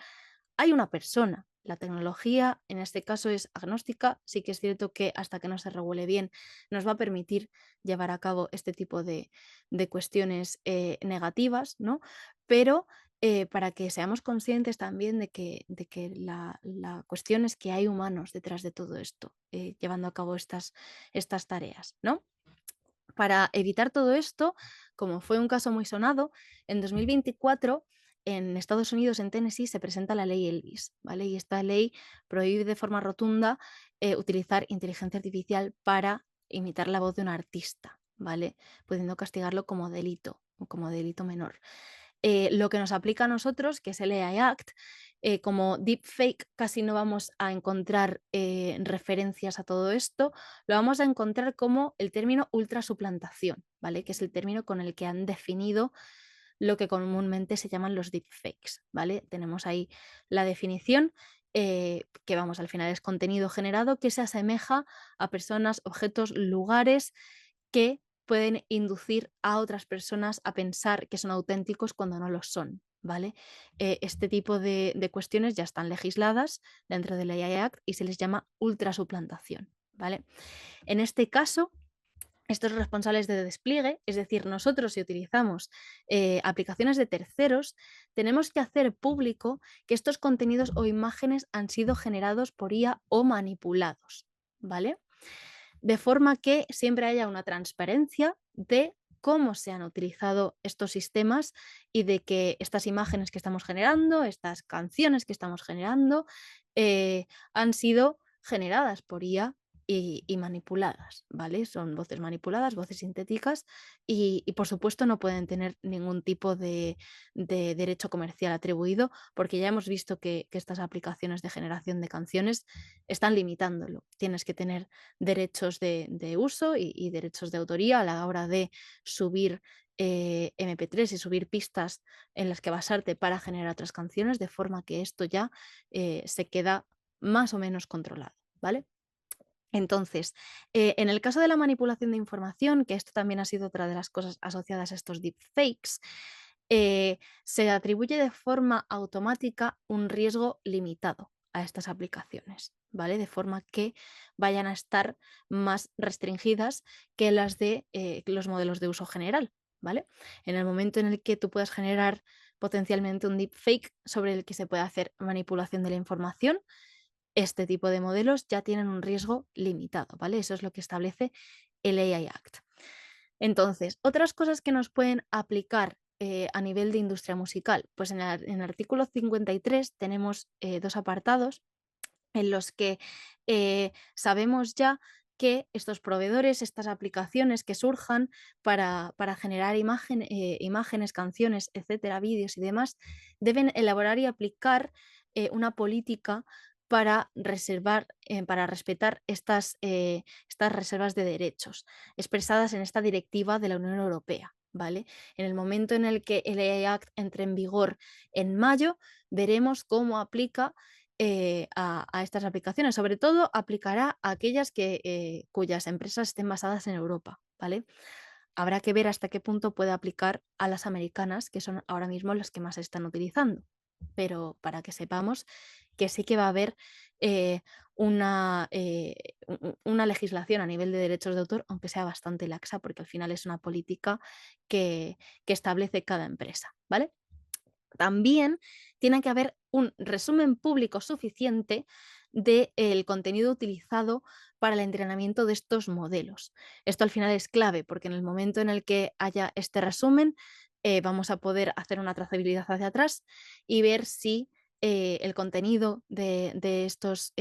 hay una persona. La tecnología en este caso es agnóstica, sí que es cierto que hasta que no se regule bien nos va a permitir llevar a cabo este tipo de cuestiones negativas, ¿no? Pero para que seamos conscientes también de que la cuestión es que hay humanos detrás de todo esto, llevando a cabo estas tareas, ¿no? Para evitar todo esto, como fue un caso muy sonado, en 2024 en Estados Unidos, en Tennessee, se presenta la ley Elvis, ¿vale? Y esta ley prohíbe de forma rotunda utilizar inteligencia artificial para imitar la voz de un artista, ¿vale? Pudiendo castigarlo como delito o como delito menor. Lo que nos aplica a nosotros, que es el AI Act, como deepfake casi no vamos a encontrar referencias a todo esto, lo vamos a encontrar como el término ultrasuplantación, ¿vale? Que es el término con el que han definido lo que comúnmente se llaman los deepfakes, ¿vale? Tenemos ahí la definición, que vamos, al final es contenido generado que se asemeja a personas, objetos, lugares que pueden inducir a otras personas a pensar que son auténticos cuando no lo son, ¿vale? Este tipo de cuestiones ya están legisladas dentro de la AI Act y se les llama ultrasuplantación, ¿vale? En este caso, estos responsables de despliegue, es decir, nosotros si utilizamos aplicaciones de terceros, tenemos que hacer público que estos contenidos o imágenes han sido generados por IA o manipulados, ¿vale? De forma que siempre haya una transparencia de cómo se han utilizado estos sistemas y de que estas imágenes que estamos generando, estas canciones que estamos generando, han sido generadas por IA y manipuladas, ¿vale? Son voces manipuladas, voces sintéticas y, por supuesto no pueden tener ningún tipo de derecho comercial atribuido porque ya hemos visto que estas aplicaciones de generación de canciones están limitándolo. Tienes que tener derechos de uso y derechos de autoría a la hora de subir MP3 y subir pistas en las que basarte para generar otras canciones, de forma que esto ya se queda más o menos controlado, ¿vale? Entonces, en el caso de la manipulación de información, que esto también ha sido otra de las cosas asociadas a estos deepfakes, se atribuye de forma automática un riesgo limitado a estas aplicaciones, ¿vale? De forma que vayan a estar más restringidas que las de los modelos de uso general, ¿vale? En el momento en el que tú puedas generar potencialmente un deepfake sobre el que se puede hacer manipulación de la información, este tipo de modelos ya tienen un riesgo limitado, ¿vale? Eso es lo que establece el AI Act. Entonces, otras cosas que nos pueden aplicar a nivel de industria musical, pues en el artículo 53 tenemos dos apartados en los que sabemos ya que estos proveedores, estas aplicaciones que surjan para generar imágenes, canciones, etcétera, vídeos y demás, deben elaborar y aplicar una política para reservar, para respetar estas reservas de derechos expresadas en esta directiva de la Unión Europea. ¿Vale? En el momento en el que el AI Act entre en vigor en mayo, veremos cómo aplica a estas aplicaciones. Sobre todo aplicará a aquellas cuyas empresas estén basadas en Europa, ¿vale? Habrá que ver hasta qué punto puede aplicar a las americanas, que son ahora mismo las que más se están utilizando. Pero para que sepamos que sí que va a haber eh, una legislación a nivel de derechos de autor, aunque sea bastante laxa, porque al final es una política que establece cada empresa, ¿vale? También tiene que haber un resumen público suficiente del contenido utilizado para el entrenamiento de estos modelos. Esto al final es clave porque en el momento en el que haya este resumen vamos a poder hacer una trazabilidad hacia atrás y ver si el contenido de estos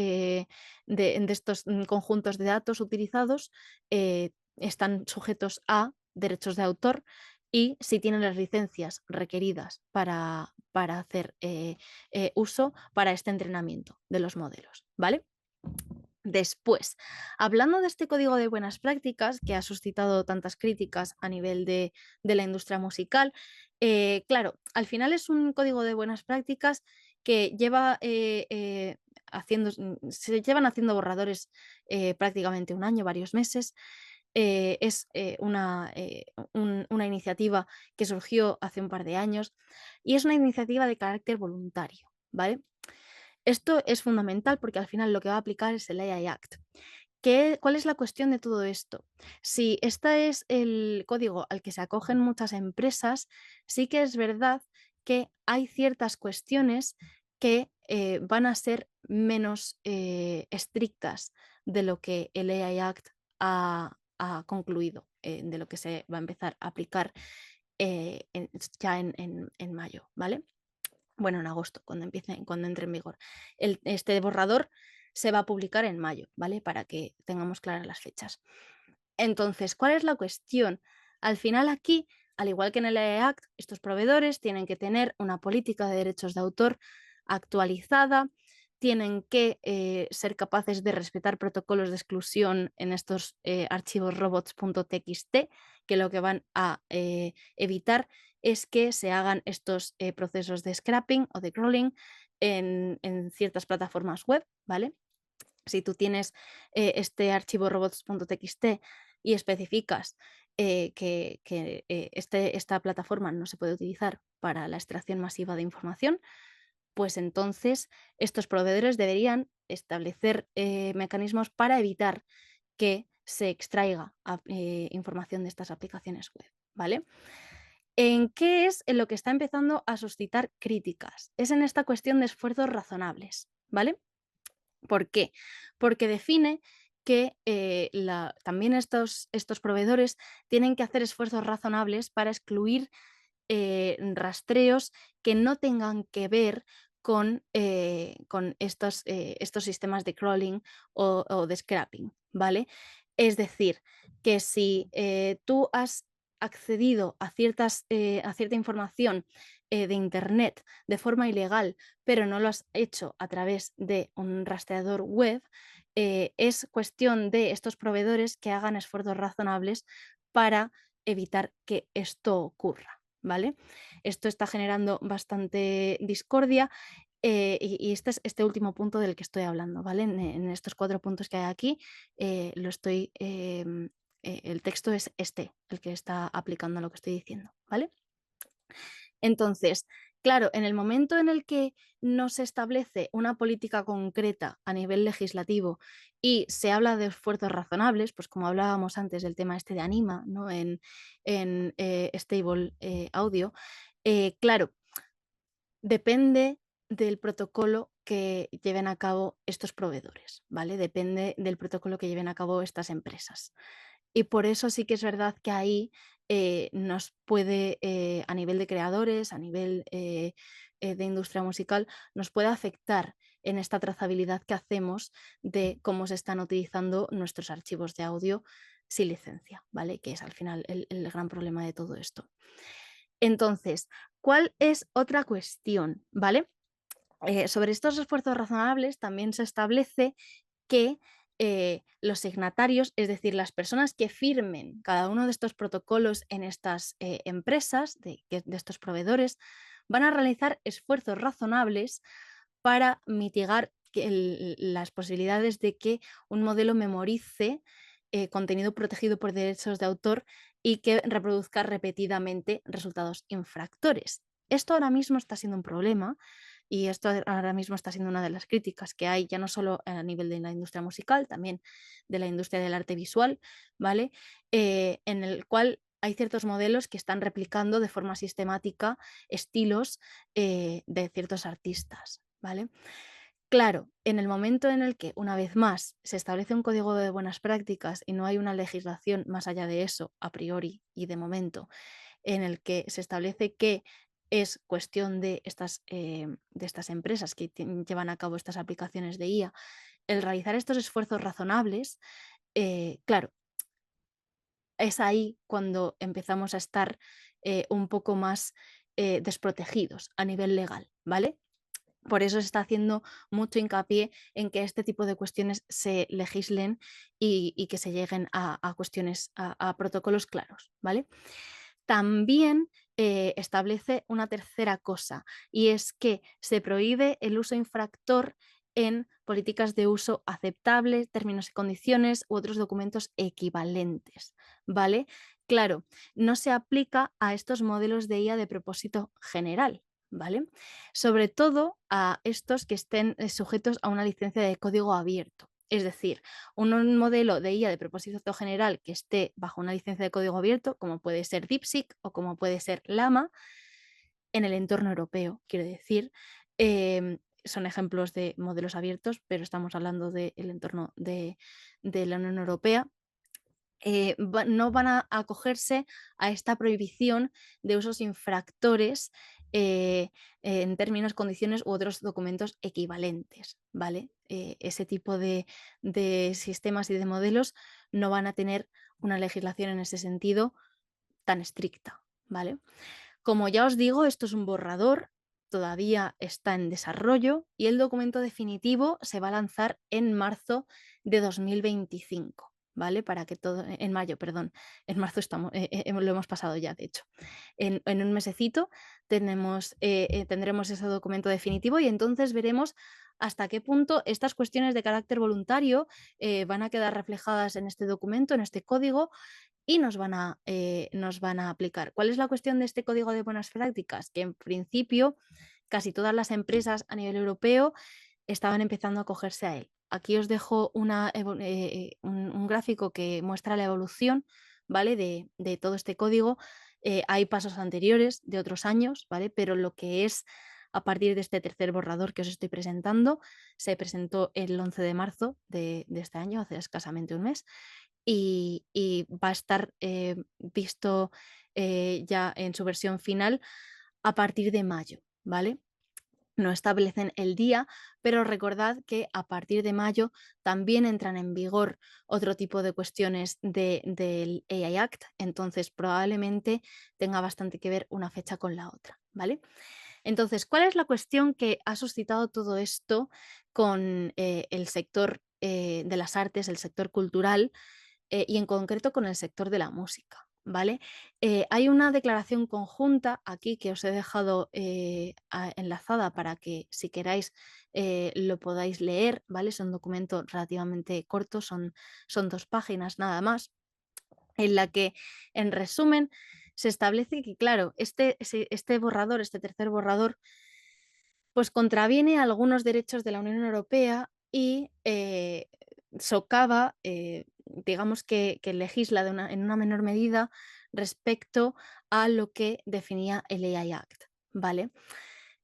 conjuntos de datos utilizados están sujetos a derechos de autor y si tienen las licencias requeridas para hacer uso para este entrenamiento de los modelos, ¿vale? Después, hablando de este código de buenas prácticas que ha suscitado tantas críticas a nivel de la industria musical, claro, al final es un código de buenas prácticas que lleva se llevan haciendo borradores prácticamente un año, varios meses. Es una iniciativa que surgió hace un par de años y es una iniciativa de carácter voluntario, ¿vale? Esto es fundamental porque al final lo que va a aplicar es el AI Act. ¿Cuál es la cuestión de todo esto? Si este es el código al que se acogen muchas empresas, sí que es verdad que hay ciertas cuestiones que van a ser menos estrictas de lo que el AI Act ha concluido, de lo que se va a empezar a aplicar ya en mayo, ¿vale? Bueno, en agosto, cuando entre en vigor. Este borrador se va a publicar en mayo, ¿vale? Para que tengamos claras las fechas. Entonces, ¿cuál es la cuestión? Al final aquí, al igual que en el Act, estos proveedores tienen que tener una política de derechos de autor actualizada, tienen que ser capaces de respetar protocolos de exclusión en estos archivos robots.txt, que lo que van a evitar es que se hagan estos procesos de scrapping o de crawling en ciertas plataformas web, ¿vale? Si tú tienes este archivo robots.txt y especificas que esta plataforma no se puede utilizar para la extracción masiva de información, pues entonces estos proveedores deberían establecer mecanismos para evitar que se extraiga información de estas aplicaciones web, ¿vale? ¿En qué es en lo que está empezando a suscitar críticas? Es en esta cuestión de esfuerzos razonables, ¿vale? ¿Por qué? Porque define que también estos proveedores tienen que hacer esfuerzos razonables para excluir rastreos que no tengan que ver con estos sistemas de crawling o de scrapping, ¿vale? Es decir, que si tú has accedido a cierta información de Internet de forma ilegal, pero no lo has hecho a través de un rastreador web, es cuestión de estos proveedores que hagan esfuerzos razonables para evitar que esto ocurra, ¿vale? Esto está generando bastante discordia y este es este último punto del que estoy hablando, ¿vale? En estos 4 puntos que hay aquí, el texto es el que está aplicando lo que estoy diciendo, ¿vale? Entonces, claro, en el momento en el que no se establece una política concreta a nivel legislativo y se habla de esfuerzos razonables, pues como hablábamos antes del tema este de Anima, ¿no? En Stable Audio, claro, depende del protocolo que lleven a cabo estos proveedores, ¿vale? Depende del protocolo que lleven a cabo estas empresas. Y por eso sí que es verdad que ahí nos puede, a nivel de creadores, a nivel de industria musical, nos puede afectar en esta trazabilidad que hacemos de cómo se están utilizando nuestros archivos de audio sin licencia, ¿vale? Que es al final el gran problema de todo esto. Entonces, ¿cuál es otra cuestión? ¿Vale? Sobre estos esfuerzos razonables también se establece que los signatarios, es decir, las personas que firmen cada uno de estos protocolos en estas empresas, de estos proveedores, van a realizar esfuerzos razonables para mitigar las posibilidades de que un modelo memorice contenido protegido por derechos de autor y que reproduzca repetidamente resultados infractores. Esto ahora mismo está siendo un problema y esto ahora mismo está siendo una de las críticas que hay, ya no solo a nivel de la industria musical, también de la industria del arte visual, ¿vale? En el cual hay ciertos modelos que están replicando de forma sistemática estilos de ciertos artistas, ¿vale? Claro, en el momento en el que, una vez más, se establece un código de buenas prácticas y no hay una legislación más allá de eso, a priori y de momento, en el que se establece que es cuestión de estas empresas que llevan a cabo estas aplicaciones de IA, el realizar estos esfuerzos razonables, claro, es ahí cuando empezamos a estar un poco más desprotegidos a nivel legal, ¿vale? Por eso se está haciendo mucho hincapié en que este tipo de cuestiones se legislen y que se lleguen a cuestiones, a protocolos claros, ¿vale? También establece una tercera cosa, y es que se prohíbe el uso infractor en políticas de uso aceptable, términos y condiciones u otros documentos equivalentes, ¿vale? Claro, no se aplica a estos modelos de IA de propósito general, ¿vale? Sobre todo a estos que estén sujetos a una licencia de código abierto. Es decir, un modelo de IA de propósito general que esté bajo una licencia de código abierto, como puede ser DeepSeek o como puede ser Llama, en el entorno europeo, quiero decir, son ejemplos de modelos abiertos, pero estamos hablando del entorno de la Unión Europea. No van a acogerse a esta prohibición de usos infractores en términos, condiciones u otros documentos equivalentes, ¿vale? Ese tipo de sistemas y de modelos no van a tener una legislación en ese sentido tan estricta, ¿vale? Como ya os digo, esto es un borrador, todavía está en desarrollo y el documento definitivo se va a lanzar en marzo de 2025, ¿vale? Para que todo, en mayo, perdón, en marzo estamos, lo hemos pasado ya, de hecho. En un mesecito tendremos ese documento definitivo y entonces veremos hasta qué punto estas cuestiones de carácter voluntario van a quedar reflejadas en este documento, en este código, y nos van a aplicar. ¿Cuál es la cuestión de este código de buenas prácticas? Que en principio casi todas las empresas a nivel europeo estaban empezando a acogerse a él. Aquí os dejo un gráfico que muestra la evolución, ¿vale? De todo este código. Hay pasos anteriores de otros años, ¿vale? Pero lo que es a partir de este tercer borrador que os estoy presentando, se presentó el 11 de marzo de este año, hace escasamente un mes, y va a estar visto ya en su versión final a partir de mayo, ¿vale? No establecen el día, pero recordad que a partir de mayo también entran en vigor otro tipo de cuestiones del AI Act, entonces probablemente tenga bastante que ver una fecha con la otra, ¿vale? Entonces, ¿cuál es la cuestión que ha suscitado todo esto con el sector de las artes, el sector cultural y en concreto con el sector de la música? ¿Vale? Hay una declaración conjunta aquí que os he dejado enlazada para que si queráis lo podáis leer, ¿vale? Es un documento relativamente corto, son 2 páginas nada más, en la que, en resumen, se establece que, claro, este borrador, este tercer borrador, pues contraviene algunos derechos de la Unión Europea y socava, digamos que legisla en una menor medida respecto a lo que definía el AI Act, ¿vale?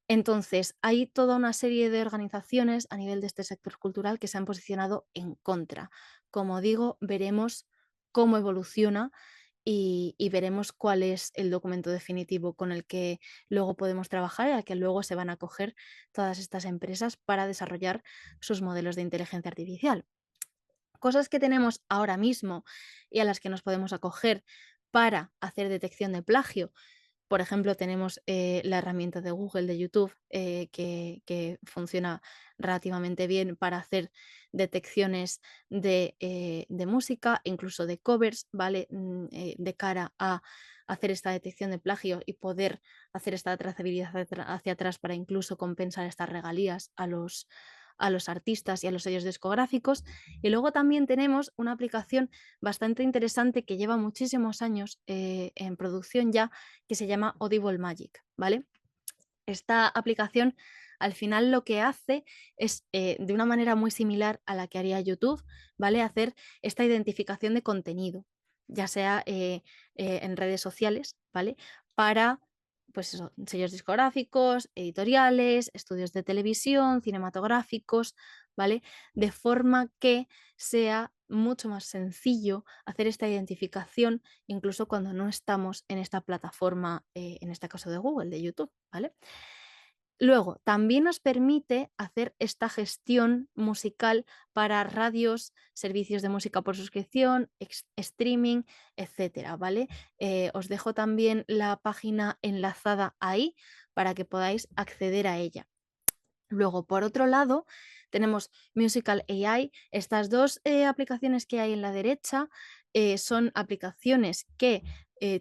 Entonces, hay toda una serie de organizaciones a nivel de este sector cultural que se han posicionado en contra. Como digo, veremos cómo evoluciona y veremos cuál es el documento definitivo con el que luego podemos trabajar y al que luego se van a acoger todas estas empresas para desarrollar sus modelos de inteligencia artificial. Cosas que tenemos ahora mismo y a las que nos podemos acoger para hacer detección de plagio. Por ejemplo, tenemos la herramienta de Google, de YouTube, que funciona relativamente bien para hacer detecciones de música, incluso de covers, ¿vale? De cara a hacer esta detección de plagio y poder hacer esta trazabilidad hacia atrás para incluso compensar estas regalías a los artistas y a los sellos discográficos. Y luego también tenemos una aplicación bastante interesante que lleva muchísimos años en producción ya, que se llama Audible Magic, ¿vale? Esta aplicación al final lo que hace es, de una manera muy similar a la que haría YouTube, ¿vale? Hacer esta identificación de contenido, ya sea en redes sociales, ¿vale? Para, pues eso, sellos discográficos, editoriales, estudios de televisión, cinematográficos, ¿vale? De forma que sea mucho más sencillo hacer esta identificación incluso cuando no estamos en esta plataforma, en este caso de Google, de YouTube, ¿vale? Luego, también nos permite hacer esta gestión musical para radios, servicios de música por suscripción, streaming, etcétera, ¿vale? Os dejo también la página enlazada ahí para que podáis acceder a ella. Luego, por otro lado, tenemos Musical AI. Estas dos aplicaciones que hay en la derecha son aplicaciones que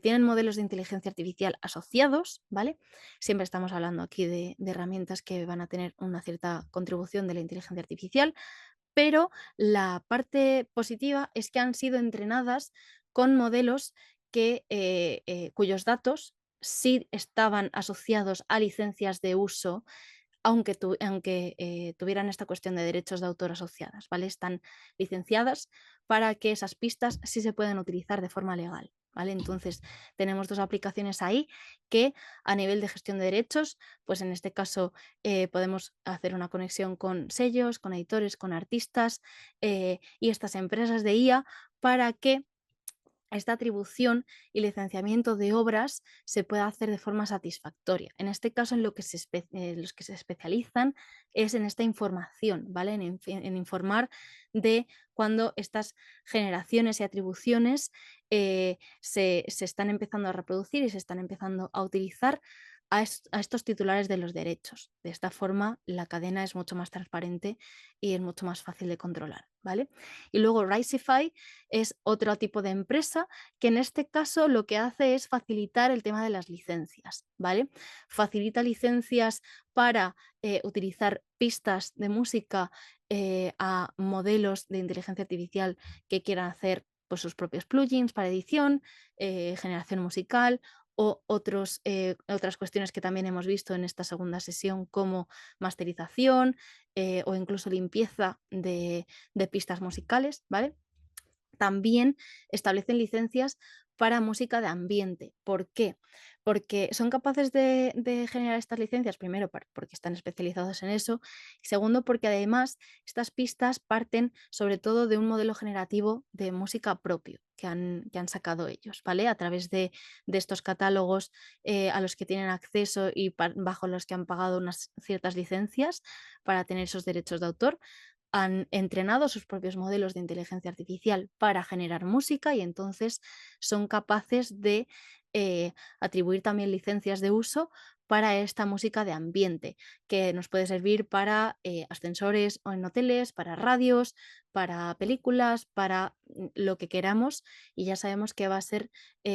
tienen modelos de inteligencia artificial asociados, ¿vale? Siempre estamos hablando aquí de herramientas que van a tener una cierta contribución de la inteligencia artificial, pero la parte positiva es que han sido entrenadas con modelos cuyos datos sí estaban asociados a licencias de uso, aunque tuvieran esta cuestión de derechos de autor asociadas, ¿vale? Están licenciadas para que esas pistas sí se puedan utilizar de forma legal, ¿vale? Entonces, tenemos dos aplicaciones ahí que a nivel de gestión de derechos, pues en este caso podemos hacer una conexión con sellos, con editores, con artistas y estas empresas de IA para que esta atribución y licenciamiento de obras se puede hacer de forma satisfactoria. En este caso, en los que se especializan es en esta información, ¿vale? En informar de cuando estas generaciones y atribuciones se están empezando a reproducir y se están empezando a utilizar a estos titulares de los derechos. De esta forma, la cadena es mucho más transparente y es mucho más fácil de controlar, ¿vale? Y luego Risify es otro tipo de empresa que en este caso lo que hace es facilitar el tema de las licencias, ¿vale? Facilita licencias para utilizar pistas de música a modelos de inteligencia artificial que quieran hacer pues, sus propios plugins para edición, generación musical o otras cuestiones que también hemos visto en esta segunda sesión como masterización o incluso limpieza de pistas musicales, ¿vale? También establecen licencias para música de ambiente. ¿Por qué? Porque son capaces de generar estas licencias, primero porque están especializados en eso, y segundo porque además estas pistas parten sobre todo de un modelo generativo de música propio que han sacado ellos, ¿vale? A través de estos catálogos a los que tienen acceso y bajo los que han pagado unas ciertas licencias para tener esos derechos de autor, han entrenado sus propios modelos de inteligencia artificial para generar música y entonces son capaces de atribuir también licencias de uso para esta música de ambiente, que nos puede servir para ascensores o en hoteles, para radios, para películas, para lo que queramos y ya sabemos que va a ser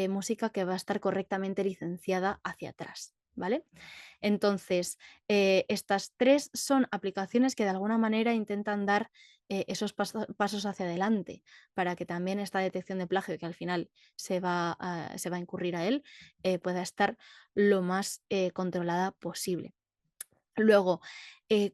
música que va a estar correctamente licenciada hacia atrás, ¿vale? Entonces, estas tres son aplicaciones que de alguna manera intentan dar esos pasos hacia adelante para que también esta detección de plagio, que al final se va a incurrir a él, pueda estar lo más controlada posible. Luego,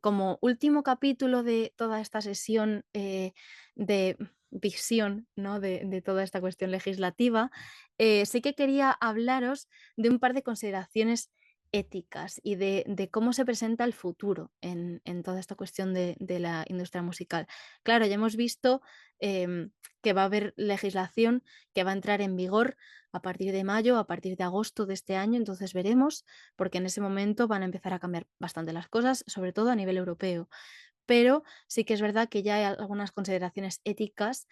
como último capítulo de toda esta sesión de visión, ¿no? de toda esta cuestión legislativa, sí que quería hablaros de un par de consideraciones éticas y de cómo se presenta el futuro en toda esta cuestión de la industria musical. Claro, ya hemos visto que va a haber legislación que va a entrar en vigor a partir de mayo, a partir de agosto de este año, entonces veremos porque en ese momento van a empezar a cambiar bastante las cosas, sobre todo a nivel europeo. Pero sí que es verdad que ya hay algunas consideraciones éticas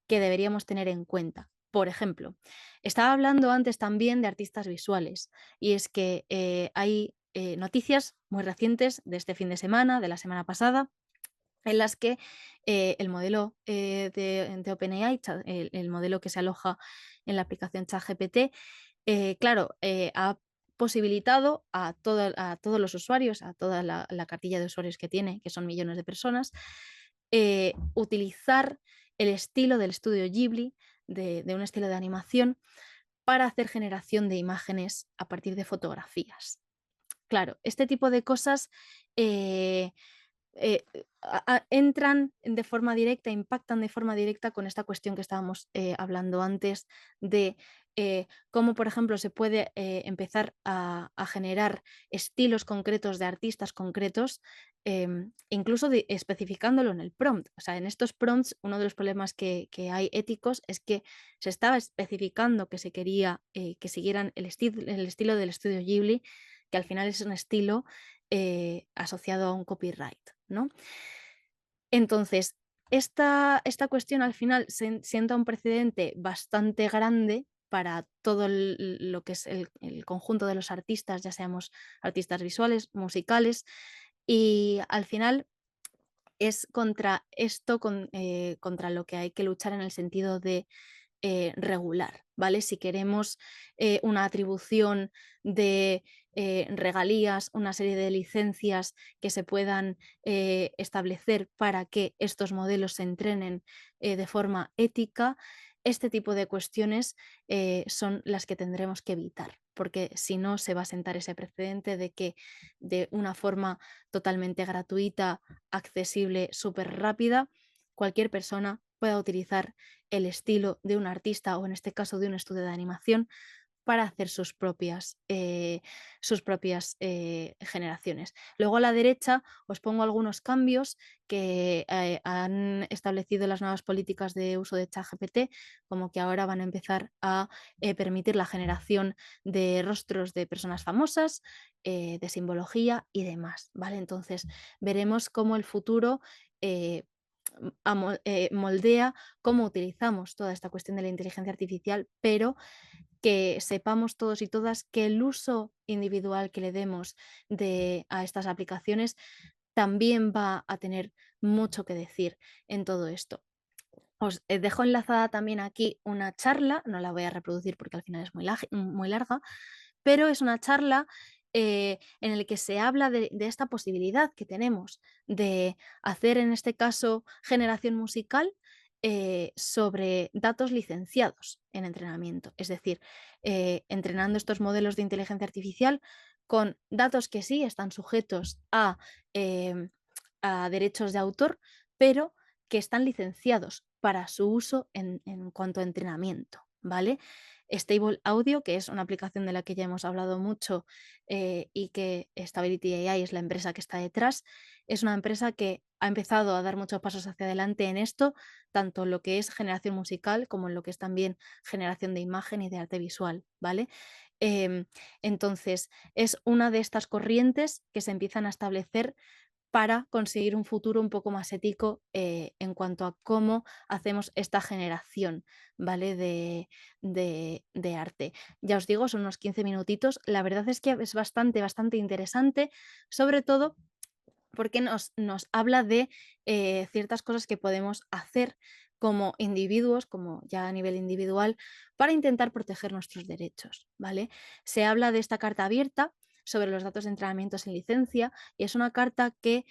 que deberíamos tener en cuenta. Por ejemplo, estaba hablando antes también de artistas visuales y es que hay noticias muy recientes de este fin de semana, de la semana pasada, en las que el modelo de OpenAI, el modelo que se aloja en la aplicación ChatGPT, claro, ha posibilitado a todos los usuarios, a toda la cartilla de usuarios que tiene, que son millones de personas, utilizar el estilo del estudio Ghibli, de un estilo de animación, para hacer generación de imágenes a partir de fotografías. Claro, este tipo de cosas eh, entran de forma directa, impactan de forma directa con esta cuestión que estábamos hablando antes de cómo, por ejemplo, se puede empezar a generar estilos concretos de artistas concretos, incluso especificándolo en el prompt. O sea, en estos prompts, uno de los problemas que hay éticos es que se estaba especificando que se quería que siguieran el estilo del estudio Ghibli, que al final es un estilo asociado a un copyright, ¿no? Entonces, esta cuestión al final sienta un precedente bastante grande para todo lo que es el conjunto de los artistas, ya seamos artistas visuales, musicales, Y al final es contra esto, contra lo que hay que luchar en el sentido de regular, ¿vale? Si queremos una atribución de regalías, una serie de licencias que se puedan establecer para que estos modelos se entrenen de forma ética, este tipo de cuestiones son las que tendremos que evitar, porque si no se va a sentar ese precedente de que de una forma totalmente gratuita, accesible, súper rápida, cualquier persona pueda utilizar el estilo de un artista o en este caso de un estudio de animación para hacer sus propias generaciones. Luego a la derecha os pongo algunos cambios que han establecido las nuevas políticas de uso de ChatGPT, como que ahora van a empezar a permitir la generación de rostros de personas famosas, de simbología y demás, ¿vale? Entonces veremos cómo el futuro eh, moldea cómo utilizamos toda esta cuestión de la inteligencia artificial, pero que sepamos todos y todas que el uso individual que le demos a estas aplicaciones también va a tener mucho que decir en todo esto. Os dejo enlazada también aquí una charla, no la voy a reproducir porque al final es muy larga, pero es una charla en la que se habla de esta posibilidad que tenemos de hacer, en este caso, generación musical sobre datos licenciados en entrenamiento. Es decir, entrenando estos modelos de inteligencia artificial con datos que sí están sujetos em, a derechos de autor, pero que están licenciados para su uso en cuanto a entrenamiento, ¿vale? Stable Audio, que es una aplicación de la que ya hemos hablado mucho y que Stability AI es la empresa que está detrás, es una empresa que ha empezado a dar muchos pasos hacia adelante en esto, tanto en lo que es generación musical como en lo que es también generación de imagen y de arte visual, ¿vale? Em, entonces, es una de estas corrientes que se empiezan a establecer para conseguir un futuro un poco más ético en cuanto a cómo hacemos esta generación, ¿vale? De arte. Ya os digo, son unos 15 minutitos. La verdad es que es bastante, bastante interesante, sobre todo porque nos habla de ciertas cosas que podemos hacer como individuos, como ya a nivel individual, para intentar proteger nuestros derechos, ¿vale? Se habla de esta carta abierta sobre los datos de entrenamiento sin licencia y es una carta que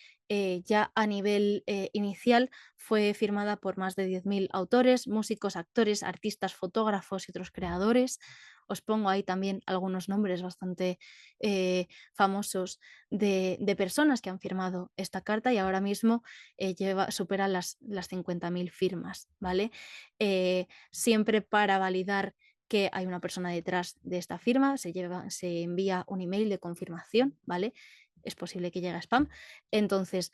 ya a nivel inicial fue firmada por más de 10.000 autores, músicos, actores, artistas, fotógrafos y otros creadores. Os pongo ahí también algunos nombres bastante famosos de personas que han firmado esta carta y ahora mismo supera las 50.000 firmas, ¿vale? Siempre para validar que hay una persona detrás de esta firma, se envía un email de confirmación, ¿vale? Es posible que llegue a spam. Entonces,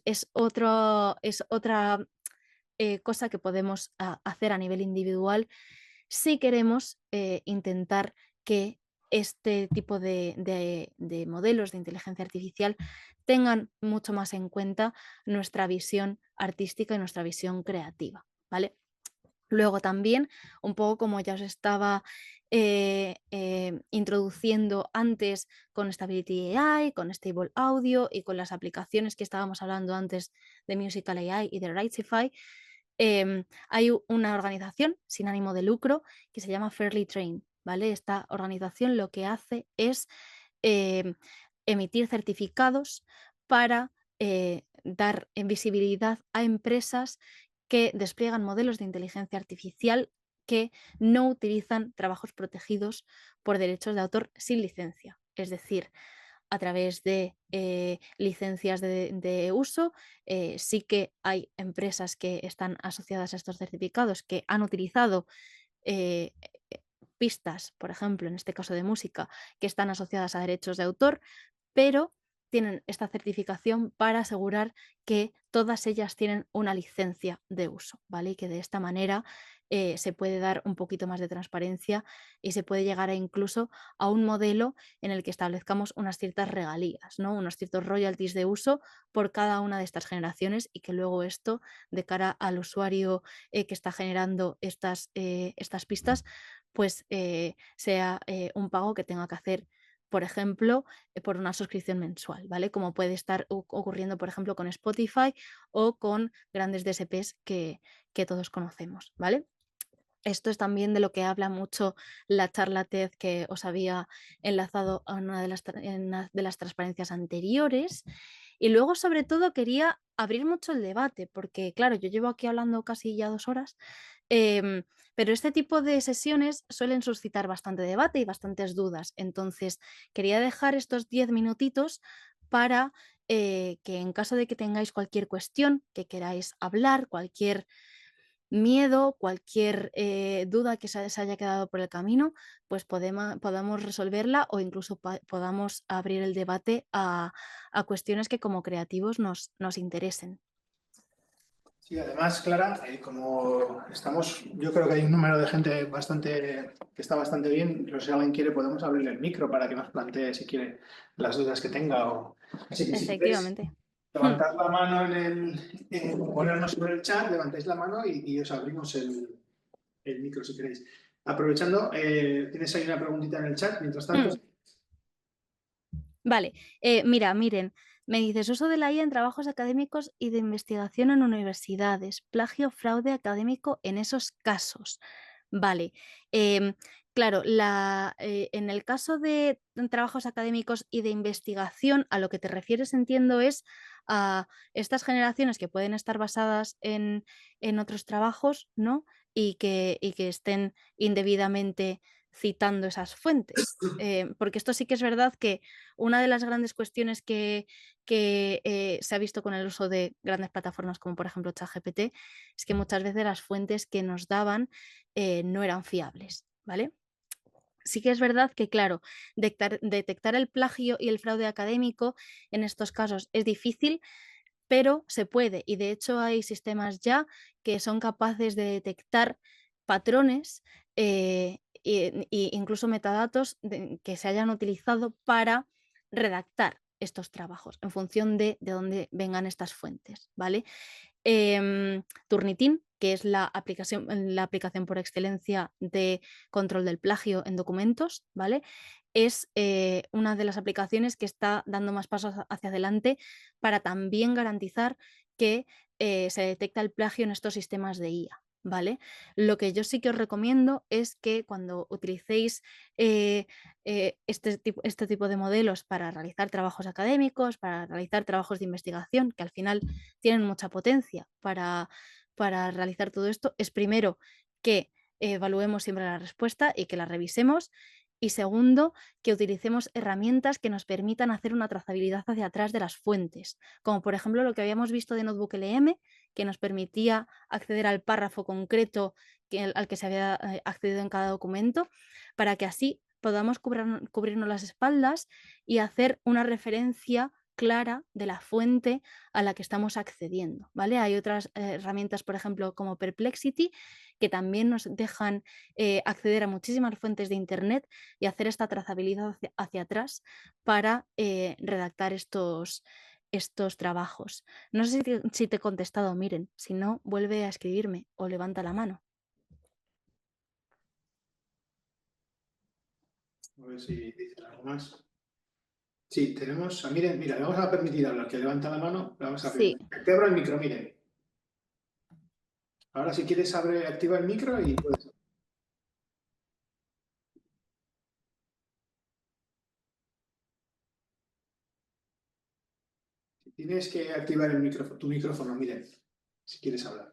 es otra cosa que podemos hacer a nivel individual si queremos intentar que este tipo de modelos de inteligencia artificial tengan mucho más en cuenta nuestra visión artística y nuestra visión creativa, ¿vale? Luego también, un poco como ya os estaba introduciendo antes con Stability AI, con Stable Audio y con las aplicaciones que estábamos hablando antes de Musical AI y de Rightify, hay una organización sin ánimo de lucro que se llama Fairly Train, ¿vale? Esta organización lo que hace es em, emitir certificados para dar visibilidad a empresas que despliegan modelos de inteligencia artificial que no utilizan trabajos protegidos por derechos de autor sin licencia. Es decir, a través de licencias de uso, sí que hay empresas que están asociadas a estos certificados que han utilizado eh, pistas, por ejemplo, en este caso de música, que están asociadas a derechos de autor, pero tienen esta certificación para asegurar que todas ellas tienen una licencia de uso, ¿vale? Y que de esta manera se puede dar un poquito más de transparencia y se puede llegar incluso a un modelo en el que establezcamos unas ciertas regalías, ¿no? Unos ciertos royalties de uso por cada una de estas generaciones y que luego esto, de cara al usuario que está generando estas pistas, pues sea un pago que tenga que hacer por ejemplo, por una suscripción mensual, ¿vale? Como puede estar ocurriendo, por ejemplo, con Spotify o con grandes DSPs que todos conocemos, ¿vale? Esto es también de lo que habla mucho la charla TED que os había enlazado a una en una de las transparencias anteriores. Y luego, sobre todo, quería abrir mucho el debate, porque, claro, yo llevo aquí hablando casi ya 2 horas, pero este tipo de sesiones suelen suscitar bastante debate y bastantes dudas. Entonces, quería dejar estos 10 minutitos para que en caso de que tengáis cualquier cuestión que queráis hablar, cualquier miedo, cualquier duda que se haya quedado por el camino, pues podamos resolverla o incluso podamos abrir el debate a cuestiones que como creativos nos interesen. Sí, además, Clara, como estamos, yo creo que hay un número de gente que está bastante bien. Pero si alguien quiere, podemos abrirle el micro para que nos plantee si quiere las dudas que tenga. Así que si quieres Efectivamente. Hmm. levantar la mano ponernos sobre el chat, levantáis la mano y os abrimos el micro si queréis. Aprovechando, tienes ahí una preguntita en el chat, mientras tanto. Vale, mira, miren, me dices uso de la IA en trabajos académicos y de investigación en universidades, plagio, fraude académico en esos casos. Vale, claro, en el caso de trabajos académicos y de investigación, a lo que te refieres, entiendo, es a estas generaciones que pueden estar basadas en otros trabajos, ¿no? Y que estén indebidamente citando esas fuentes. Porque esto sí que es verdad que una de las grandes cuestiones que se ha visto con el uso de grandes plataformas como por ejemplo ChatGPT es que muchas veces las fuentes que nos daban no eran fiables, ¿vale? Sí que es verdad que, claro, detectar el plagio y el fraude académico en estos casos es difícil, pero se puede. Y de hecho hay sistemas ya que son capaces de detectar patrones e incluso metadatos que se hayan utilizado para redactar estos trabajos en función de dónde vengan estas fuentes, ¿vale? Turnitin, que es la aplicación por excelencia de control del plagio en documentos, ¿vale? Es una de las aplicaciones que está dando más pasos hacia adelante para también garantizar que se detecta el plagio en estos sistemas de IA, ¿vale? Lo que yo sí que os recomiendo es que cuando utilicéis este tipo de modelos para realizar trabajos académicos, para realizar trabajos de investigación, que al final tienen mucha potencia para realizar todo esto, es primero que evaluemos siempre la respuesta y que la revisemos. Y segundo, que utilicemos herramientas que nos permitan hacer una trazabilidad hacia atrás de las fuentes, como por ejemplo lo que habíamos visto de Notebook LM, que nos permitía acceder al párrafo concreto al que se había accedido en cada documento, para que así podamos cubrirnos las espaldas y hacer una referencia clara de la fuente a la que estamos accediendo, ¿vale? Hay otras herramientas, por ejemplo, como Perplexity, que también nos dejan acceder a muchísimas fuentes de Internet y hacer esta trazabilidad hacia atrás para redactar estos trabajos. No sé si te he contestado, miren, si no, vuelve a escribirme o levanta la mano. A ver si dicen algo más. Sí, tenemos. Miren, mira, le vamos a permitir hablar. Que levanta la mano, le vamos a Sí, permitir. Te abro el micro, miren. Ahora, si quieres, activa el micro y puedes. Tienes que activar tu micrófono, miren, si quieres hablar.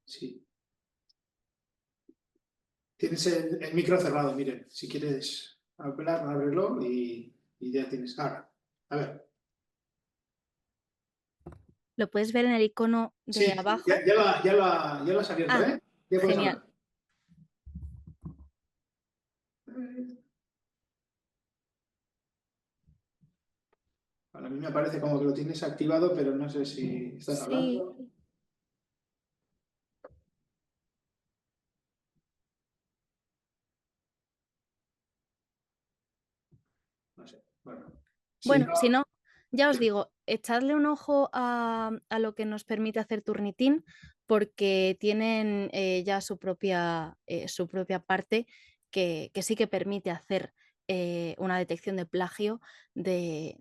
Sí. Tienes el micro cerrado, miren. Si quieres hablar, ábrelo y ya tienes. Ahora, a ver. lo puedes ver en el icono de Sí, abajo. ya lo has abierto, Ah, ¿eh? Ya puedes genial. hablar. Para mí me parece como que lo tienes activado, pero no sé si estás Sí, hablando. No sé. Bueno, si Bueno, no, si no, ya os digo, echadle un ojo a lo que nos permite hacer Turnitin, porque tienen ya su propia parte que sí que permite hacer una detección de plagio de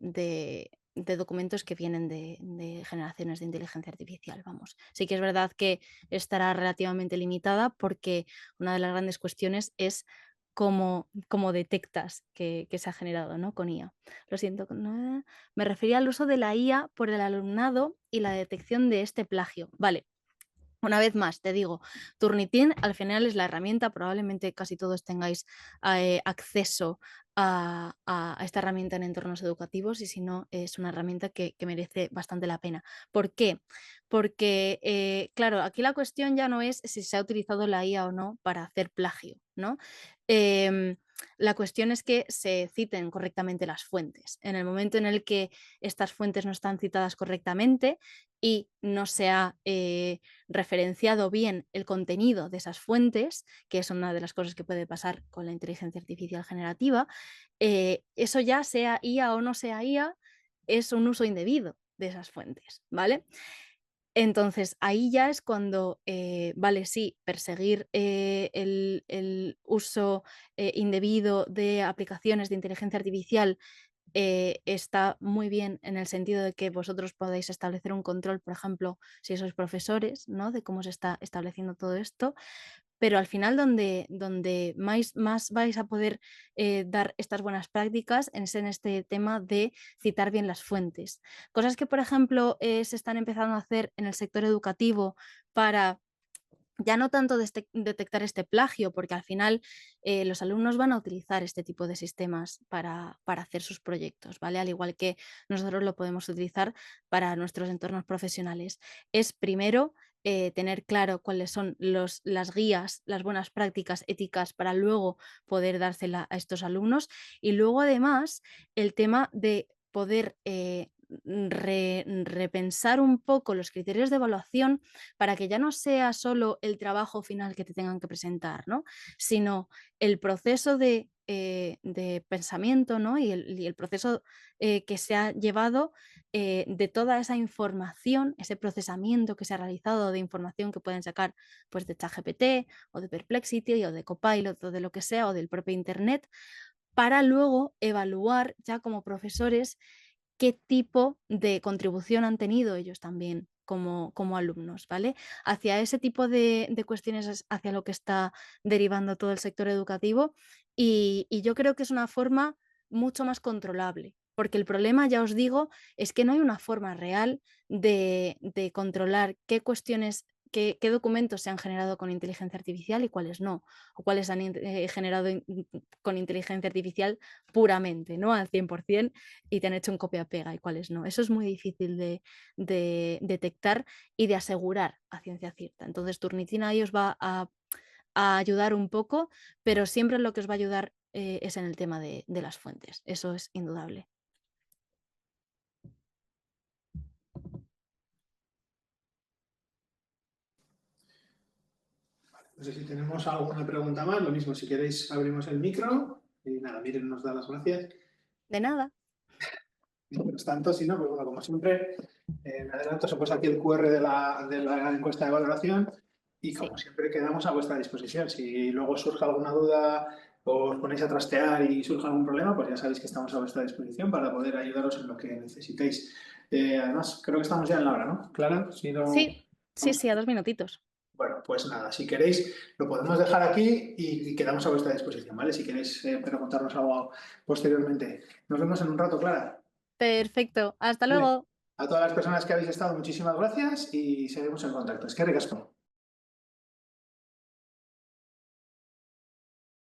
documentos que vienen de generaciones de inteligencia artificial. Vamos, sí que es verdad que estará relativamente limitada porque una de las grandes cuestiones es cómo detectas que se ha generado, ¿no? Con IA. Lo siento, no, me refería al uso de la IA por el alumnado y la detección de este plagio. Vale, una vez más, te digo, Turnitin al final es la herramienta, probablemente casi todos tengáis acceso a esta herramienta en entornos educativos y si no, es una herramienta que merece bastante la pena. ¿Por qué? Porque, claro, aquí la cuestión ya no es si se ha utilizado la IA o no para hacer plagio, ¿no? Em, la cuestión es que se citen correctamente las fuentes. En el momento en el que estas fuentes no están citadas correctamente y no se ha referenciado bien el contenido de esas fuentes, que es una de las cosas que puede pasar con la inteligencia artificial generativa, eso ya sea IA o no sea IA, es un uso indebido de esas fuentes, ¿vale? Entonces, ahí ya es cuando, vale, sí, perseguir el uso indebido de aplicaciones de inteligencia artificial está muy bien en el sentido de que vosotros podáis establecer un control, por ejemplo, si sois profesores, ¿no? De cómo se está estableciendo todo esto, pero al final donde más vais a poder dar estas buenas prácticas es en este tema de citar bien las fuentes. Cosas que, por ejemplo, se están empezando a hacer en el sector educativo para ya no tanto detectar este plagio, porque al final los alumnos van a utilizar este tipo de sistemas para hacer sus proyectos, ¿vale? Al igual que nosotros lo podemos utilizar para nuestros entornos profesionales. Es primero tener claro cuáles son las guías, las buenas prácticas éticas para luego poder dársela a estos alumnos y luego además el tema de poder repensar un poco los criterios de evaluación para que ya no sea solo el trabajo final que te tengan que presentar, ¿no? Sino el proceso de pensamiento, ¿no? Y el proceso que se ha llevado de toda esa información, ese procesamiento que se ha realizado de información que pueden sacar pues, de ChatGPT o de Perplexity o de Copilot o de lo que sea o del propio Internet, para luego evaluar ya como profesores qué tipo de contribución han tenido ellos también como alumnos, ¿vale? Hacia ese tipo de cuestiones es hacia lo que está derivando todo el sector educativo y yo creo que es una forma mucho más controlable, porque el problema, ya os digo, es que no hay una forma real de controlar qué cuestiones, qué documentos se han generado con inteligencia artificial y cuáles no, o cuáles han generado con inteligencia artificial puramente, ¿no? Al 100% y te han hecho un copia-pega y cuáles no. Eso es muy difícil de detectar y de asegurar a ciencia cierta. Entonces, Turnitin ahí os va a ayudar un poco, pero siempre lo que os va a ayudar es en el tema de las fuentes. Eso es indudable. no sé si tenemos alguna pregunta más. Lo mismo, si queréis, abrimos el micro. Y nada, Miren nos da las gracias. De nada. Mientras tanto, si no, pues bueno, como siempre, me adelanto, se puesto aquí el QR de la encuesta de valoración y Sí. como siempre quedamos a vuestra disposición. Si luego surge alguna duda o os ponéis a trastear y surge algún problema, pues ya sabéis que estamos a vuestra disposición para poder ayudaros en lo que necesitéis. Además, creo que estamos ya en la hora, ¿no? Clara, si no... Sí, sí, Vamos. sí, a 2 minutitos. Bueno, pues nada, si queréis lo podemos dejar aquí y quedamos a vuestra disposición, ¿vale? Si queréis preguntarnos algo posteriormente. Nos vemos en un rato, Clara. Perfecto. Hasta Vale. luego. A todas las personas que habéis estado, muchísimas gracias y seguimos en contacto. Es que ricasco.